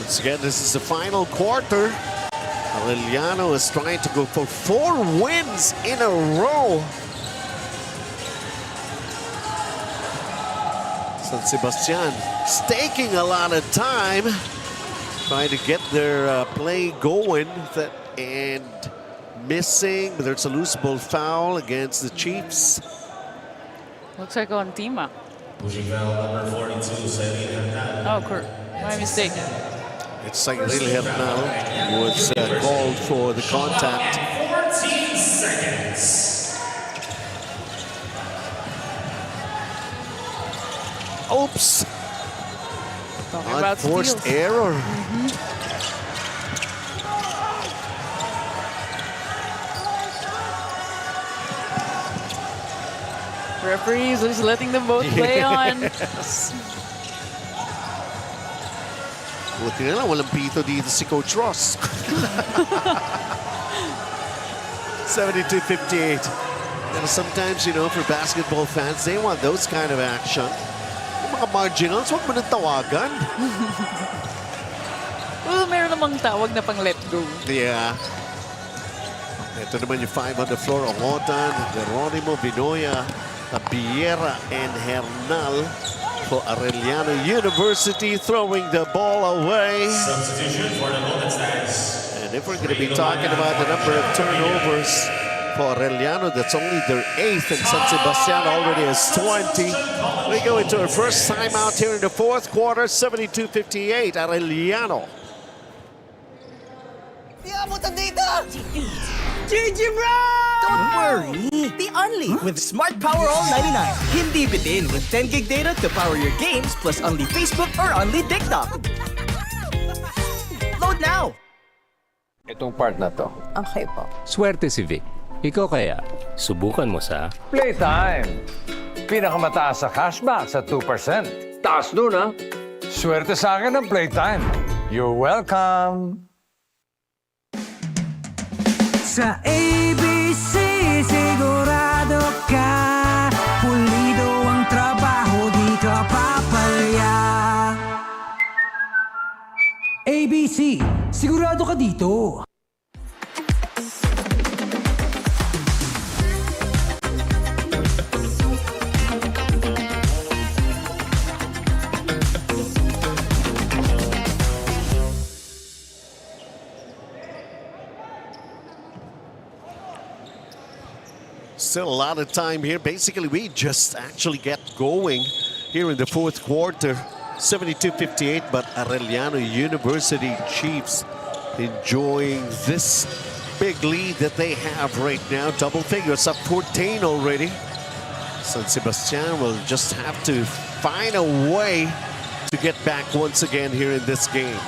Once again, this is the final quarter. Arellano is trying to go for 4 wins in a row. San Sebastian staking a lot of time, trying to get their play going, and missing. But there's a loose ball foul against the Chiefs. Looks like on Tima. Pushing foul number 42, Sailin Hernal. Oh, my mistake. It's like really Hernal was called for the contact. 14 seconds. Oops. Talking about Unforced steals. error. Referees just letting them both play on. Buti na lang, walang pito dito si Coach Ross. 72-58. And sometimes, you know, for basketball fans, they want those kind of action. Yung mga marginals, huwag mo nang tawagan. Well, meron namang tawag na pang let go. Yeah. Ito naman yung 5 on the floor. Ongotan, Geronimo, Vinoya, Tapiera, and Hernal for Arellano University, throwing the ball away. Substitution for the Golden Stags. And if we're going to be talking about the number of turnovers for Arellano, that's only their 8th, and San Sebastian already has 20. We go into our first timeout here in the 4th quarter, 72-58, Arellano. GG bro! Don't worry, the Only with Smart Power All 99. Hindi bitin with 10 gig data to power your games plus only Facebook or only TikTok. Load now! Itong part na to. Okay po. Swerte si Vic. Ikaw kaya, subukan mo sa Playtime. Pinakamataas sa cashback sa 2%. Taas nun, ha? Swerte sa akin ng Playtime. You're welcome. Sa ABC, sigurado ka pulido ang trabaho, di ka papalya. ABC, sigurado ka dito. Still a lot of time here. Basically, we just actually get going here in the 4th quarter. 72-58, but Arellano University Chiefs enjoying this big lead that they have right now. Double figures, up 14 already. San Sebastian will just have to find a way to get back once again here in this game.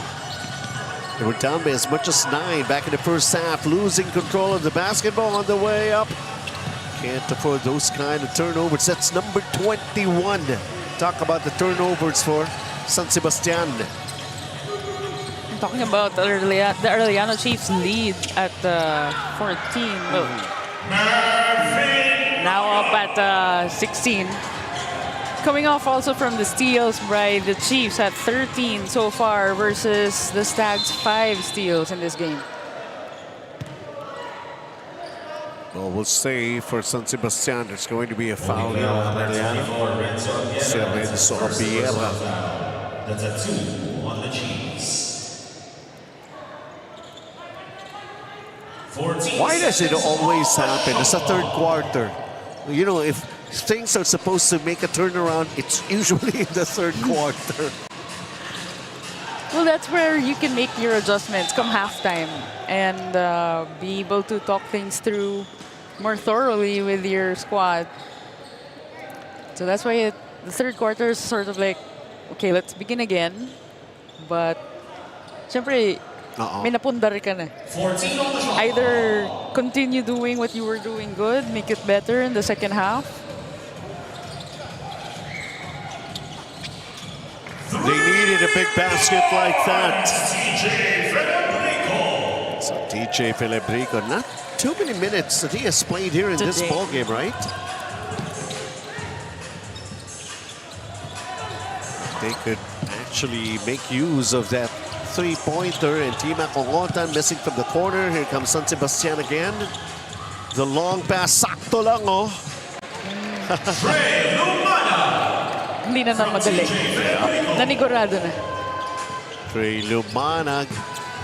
They were down by as much as 9 back in the first half, losing control of the basketball on the way up. Can't afford those kind of turnovers. That's number 21. Talk about the turnovers for San Sebastian. Talking about the Arellano Chiefs lead at 14. Well, now up at 16. Coming off also from the steals by the Chiefs at 13 so far versus the Stags 5 steals in this game. Well, we'll say for San Sebastian, there's going to be a foul here on Arellano. Renzo Abiera. That's a 2 on the Chiefs. 14 Why does it always happen? It's a third quarter. You know, if things are supposed to make a turnaround, it's usually in the third quarter. Well, that's where you can make your adjustments come halftime and be able to talk things through more thoroughly with your squad. So that's why the third quarter is sort of like, okay, let's begin again. But, syempre, may napundar ka na. Either continue doing what you were doing good, make it better in the second half. They needed a big basket like that. So DJ Filibrico, not too many minutes that he has played here in this ball game, right? They could actually make use of that three-pointer, and Tima Congotan missing from the corner. Here comes San Sebastian again. The long pass, sakto lang, oh. Hindi na madali. Nanigurado na. Trey Lumana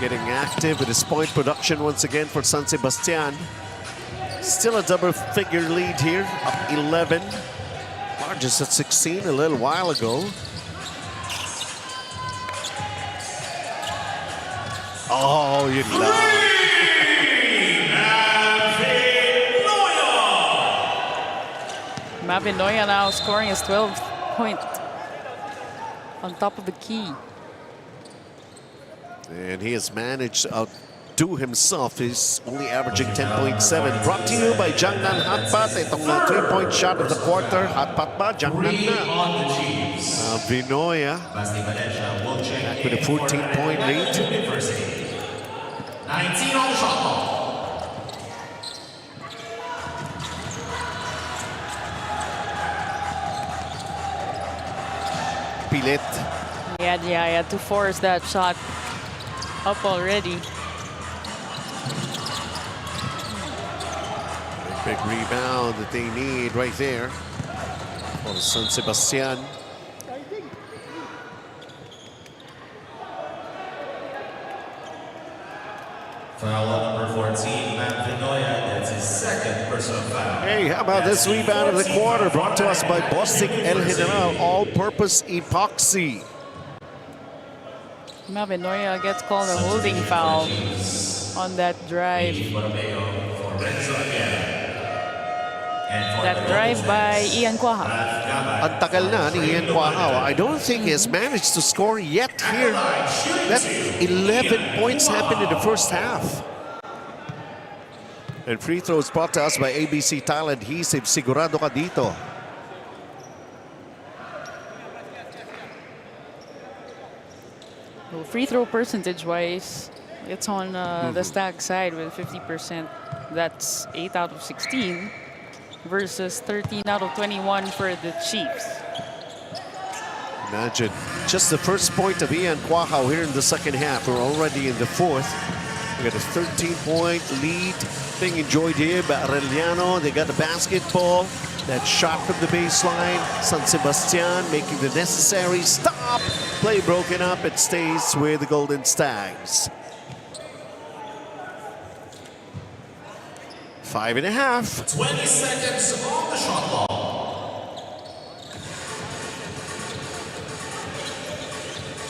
getting active with his point production once again for San Sebastian. Still a double-figure lead here, up 11. Largest at 16 a little while ago. Oh, you love Mavinoya now scoring his 12th point on top of the key. And he has managed to outdo himself. He's only averaging 10.7. Brought to you by Jangnan Hatpat. Itong three-point shot of the quarter. Hatpat ba? Jangnan na. Vinoya back with a 14-point lead. 19 on the shot clock. Pilit. Yeah, he had to force that shot up already. Big rebound that they need right there for San Sebastian. Foul on number 14, Matt Vinoya. That's his second personal foul. Hey, how about this rebound of the quarter brought to us by Bostik El General All-Purpose Epoxy. Mavinoya gets called a holding foul on that drive. That drive by Ian Quaha. Ang tagal na ni Ian Quaha. I don't think he has managed to score yet here. That 11 points happened in the first half. And free throws brought to us by ABC Tile Adhesive. Sigurado ka dito. Well, free throw percentage-wise, it's on the Stag side with 50%. That's 8 out of 16 versus 13 out of 21 for the Chiefs. Imagine just the first point of Ian Quaha here in the second half. We're already in the fourth. We got a 13-point lead being enjoyed here by Arellano. They got the basketball. That shot from the baseline. San Sebastian making the necessary stop. Play broken up. It stays with the Golden Stags. 5.5. 20 seconds on the shot clock.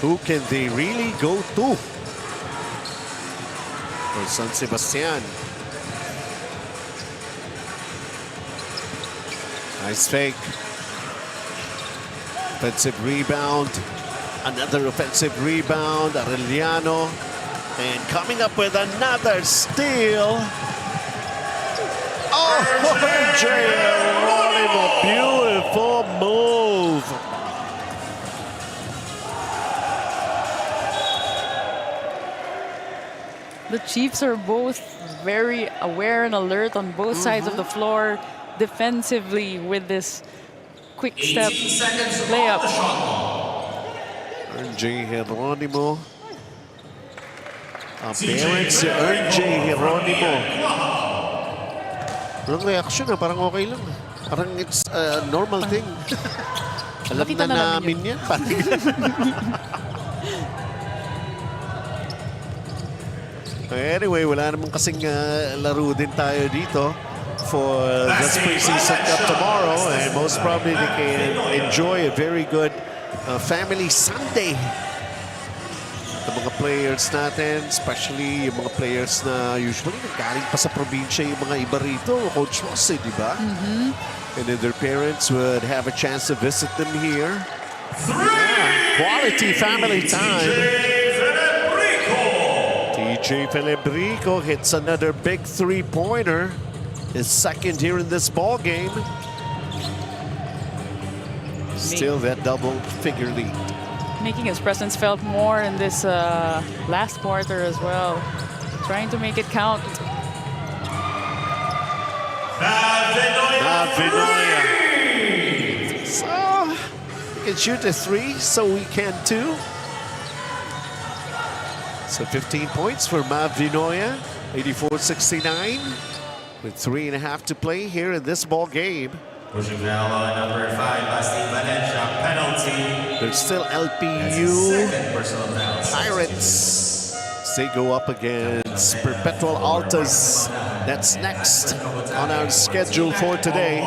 Who can they really go to? For San Sebastian. Nice fake. Offensive rebound. Another offensive rebound. Arellano. And coming up with another steal. Oh, Geronimo, beautiful move. The Chiefs are both very aware and alert on both sides of the floor defensively with this quick step layup. RJ Geronimo. Parents si RJ Geronimo. Walang reaction parang okay lang. Parang it's a normal thing. Alam na namin yan. Anyway, wala naman kasing laro din tayo dito for this preseason cup tomorrow, and most probably they can enjoy a very good family Sunday. The mga players natin, especially yung mga players na usually nagaling pa sa probinsya yung mga iba rito, Coach Ross, di ba? And then their parents would have a chance to visit them here. Quality family time. TJ Felebrico hits another big three-pointer. His second here in this ball game. Still that double-figure lead. Making his presence felt more in this last quarter as well. Trying to make it count. Vinoya. So, we can shoot a three, so we can too. So 15 points for Mav Vinoya, 84-69, with 3.5 to play here in this ball game. Pushing foul on number 5, Basti Valencia, penalty. There's still LPU Pirates. They go up against Perpetual Altas. That's next on our schedule for today.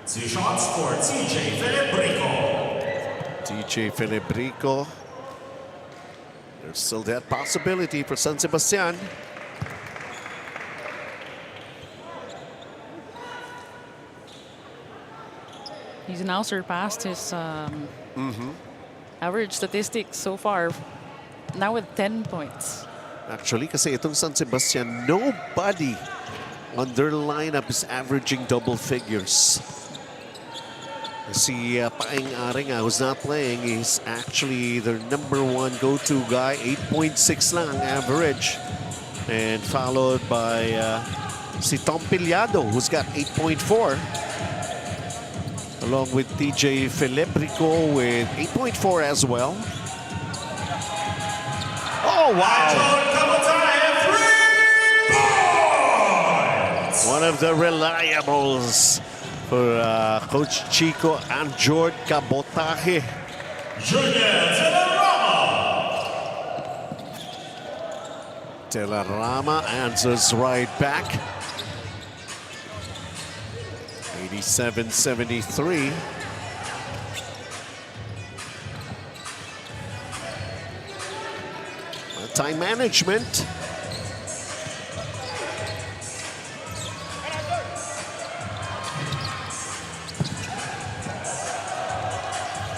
2 shots for TJ Felebrico. TJ Felebrico. There's still that possibility for San Sebastian. He's now surpassed his average statistics so far. Now with 10 points. Actually, kasi itong San Sebastian, nobody on their lineup is averaging double figures. Si Paeng Arenga, who's not playing, is actually their #1 go-to guy, 8.6 lang average. And followed by si Tom Piliado, who's got 8.4. Along with TJ Felebrico with 8.4 as well. Oh, wow! One of the reliables for Coach Chico and Jord Cabotaje. Telerama answers right back. 87-73. Time management.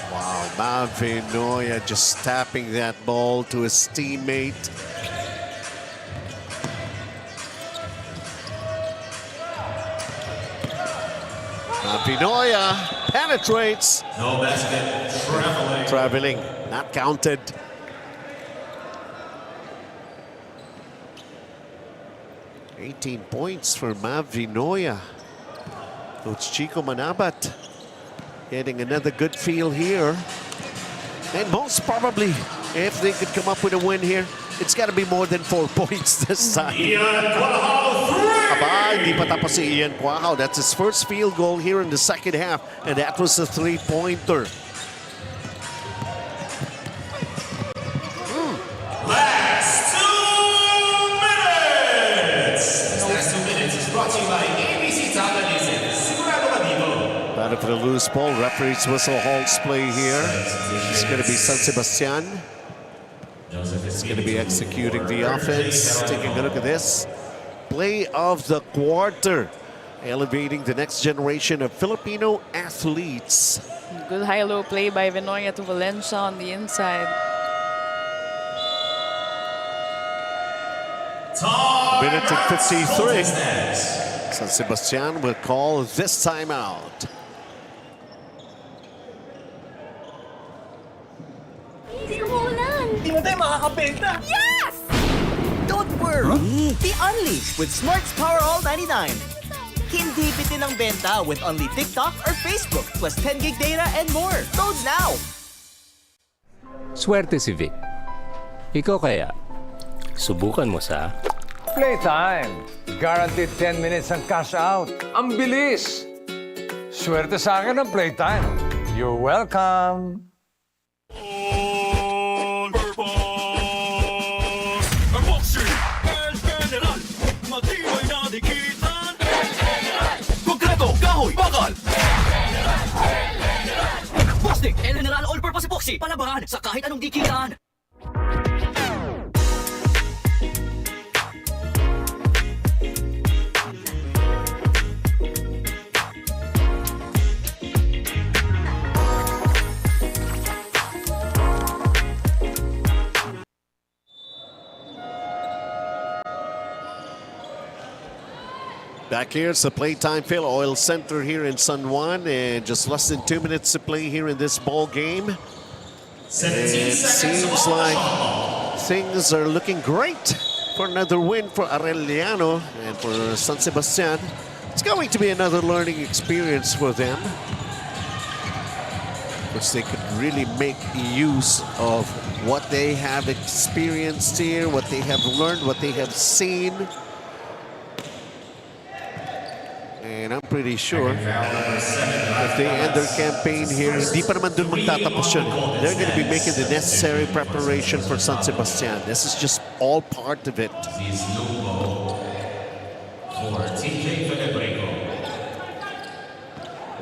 Wow, Mav Vinoya just tapping that ball to his teammate. Vinoya penetrates. No basket. Traveling, not counted. $18 points for Mav Vinoya. Coach Chico Manabat getting another good feel here. And most probably, if they could come up with a win here, it's got to be more than 4 points this time. Aba, hindi pa tapos si Ian Cuajao. That's his first field goal here in the second half, and that was a three-pointer. Last 2 minutes. This last 2 minutes is brought to you by ABC Tile Adhesive. Sigurado ka dito. Battle for the loose ball. Referee's whistle halts play here. It's going to be San Sebastian. It's going to be executing the offense. Taking a look at this. Play of the quarter. Elevating the next generation of Filipino athletes. Good high-low play by Vinoya to Valencia on the inside. Minute and 53. San Sebastian will call this timeout. Hindi mo tayo makakabenta. Yes! Don't worry! Be unleashed with Smart's Power All 99. Hindi bitin ang benta with only TikTok or Facebook plus 10 gig data and more. Load now! Swerte si Vic. Ikaw kaya, subukan mo sa... Playtime. Guaranteed 10 minutes ang cash out. Ang bilis! Swerte sa akin ang Playtime. You're welcome. Unboxing El General. Matibay na dikitan. Konkreto, kahoy, bakal. Plastic El General All-Purpose Epoxy. Palabahan sa kahit anong dikitan. Back here, it's the PlayTime Filoil Center here in San Juan, and just less than 2 minutes to play here in this ball game. 17 It seconds seems like things are looking great for another win for Arellano and for San Sebastian. It's going to be another learning experience for them, which they could really make use of what they have experienced here, what they have learned, what they have seen. And I'm pretty sure if they end their campaign here, hindi pa naman dun magtatapos yun. They're going to be making the necessary preparation for San Sebastian. This is just all part of it. For TK Filibrico.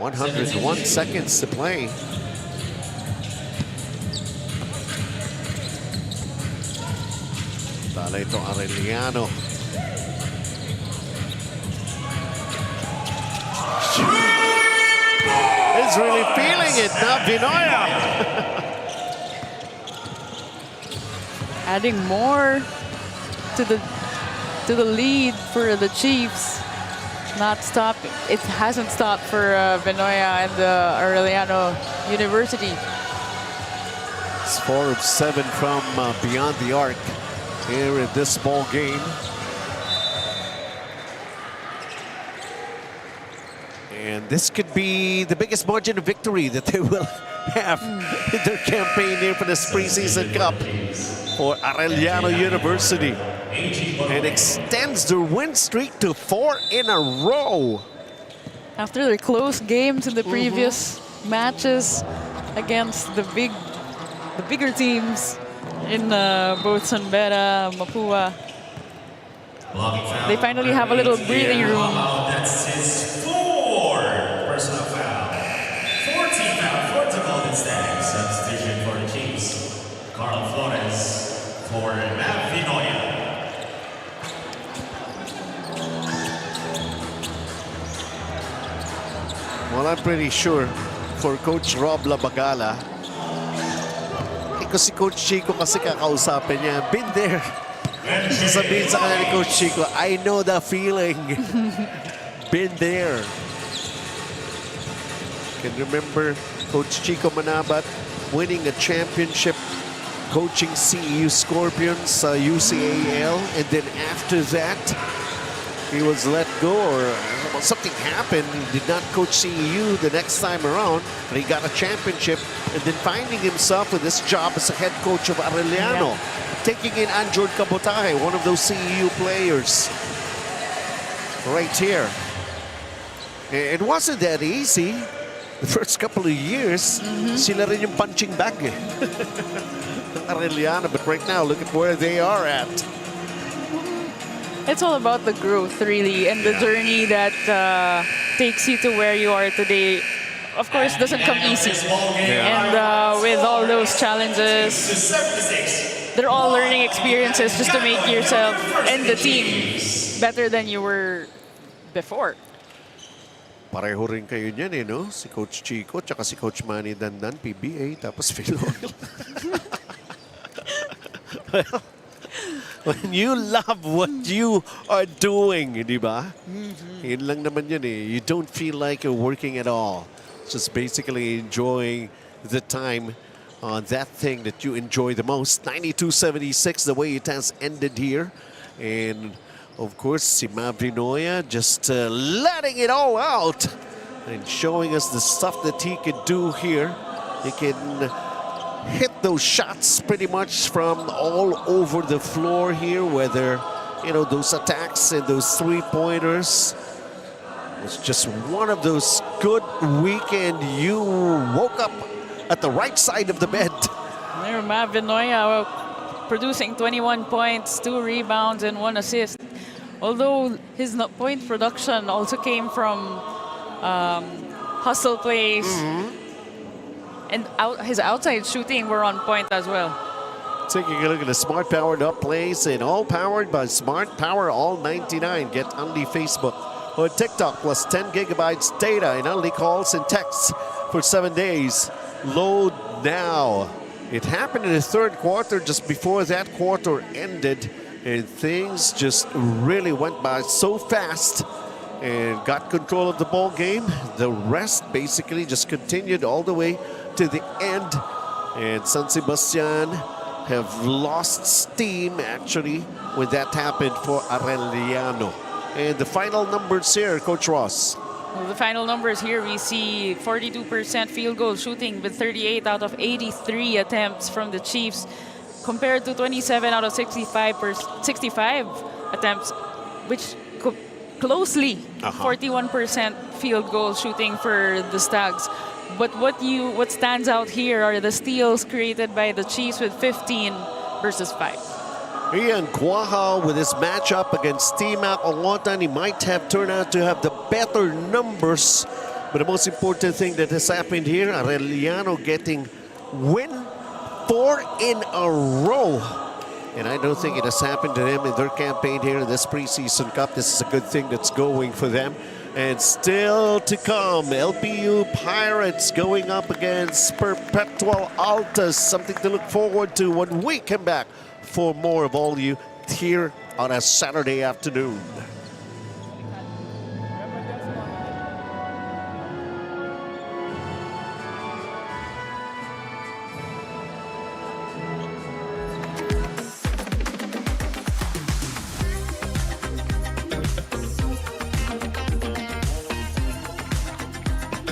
101 seconds to play. Tala ito Arellano. Is really feeling it now, Vinoya. Adding more to the lead for the Chiefs. Not stopping. It hasn't stopped for Vinoya and Arellano University. It's 4 of 7 from beyond the arc here in this ball game. And this could be the biggest margin of victory that they will have in their campaign here for this preseason cup for Arellano University. And extends their win streak to 4 in a row. After their close games in the previous matches against the bigger teams in both San Beda, Mapua, they finally have a little breathing room. That's his 4th personal foul. 14 foul for the Golden Stags. Substitution for the Chiefs. Carl Flores for Matt Vinoya. Well, I'm pretty sure for Coach Rob Labagala, si Coach Chico kasi kakausapin niya, been there. Sasabihin sa kanya ni Coach Chico, I know the feeling. Been there. Can remember Coach Chico Manabat winning a championship coaching CEU Scorpions sa UCAL, and then after that he was let go, or something happened. He did not coach CEU the next time around, but he got a championship, and then finding himself with this job as a head coach of Arellano, taking in Anjord Kabotahe, one of those CEU players right here. It wasn't that easy. The first couple of years, sila rin yung punching bag eh. Arellano, but right now, look at where they are at. It's all about the growth, really, and the journey that takes you to where you are today. Of course, doesn't come easy. And with all those challenges, they're all learning experiences just to make yourself and the team better than you were before. Pareho rin kayo niyan eh, no? Si Coach Chico, tsaka si Coach Manny Dandan, PBA, tapos Filoil. When you love what you are doing, di ba? Yun lang naman yun eh. You don't feel like you're working at all. Just basically enjoying the time on that thing that you enjoy the most. 92-76, the way it has ended here. And of course, si Mavinoya just letting it all out and showing us the stuff that he can do here. He can hit those shots pretty much from all over the floor here, whether, you know, those attacks and those three-pointers. It's just one of those good weekend. You woke up at the right side of the bed. There, Mavinoya producing 21 points, 2 rebounds, and 1 assist. Although his point production also came from hustle plays, and his outside shooting were on point as well. Taking a look at the Smart Powered Up plays, and all powered by Smart Power All 99. Get Only Facebook or TikTok plus 10 gigabytes data and only calls and texts for 7 days. Load now. It happened in the third quarter, just before that quarter ended, and things just really went by so fast and got control of the ball game. The rest basically just continued all the way to the end, and San Sebastian have lost steam actually when that happened for Arellano. And the final numbers here, Coach Ross. Well, the final numbers here, we see 42% field goal shooting with 38 out of 83 attempts from the Chiefs, compared to 27 out of 65 attempts, which closely 41% field goal shooting for the Stags. But what stands out here are the steals created by the Chiefs with 15 versus 5. Ian Guaja with his matchup against T-Mac Ongotan, he might have turned out to have the better numbers. But the most important thing that has happened here, Arellano getting win 4 in a row. And I don't think it has happened to them in their campaign here in this preseason cup. This is a good thing that's going for them. And still to come, LPU Pirates going up against Perpetual Altas. Something to look forward to when we come back for more of all you here on a Saturday afternoon.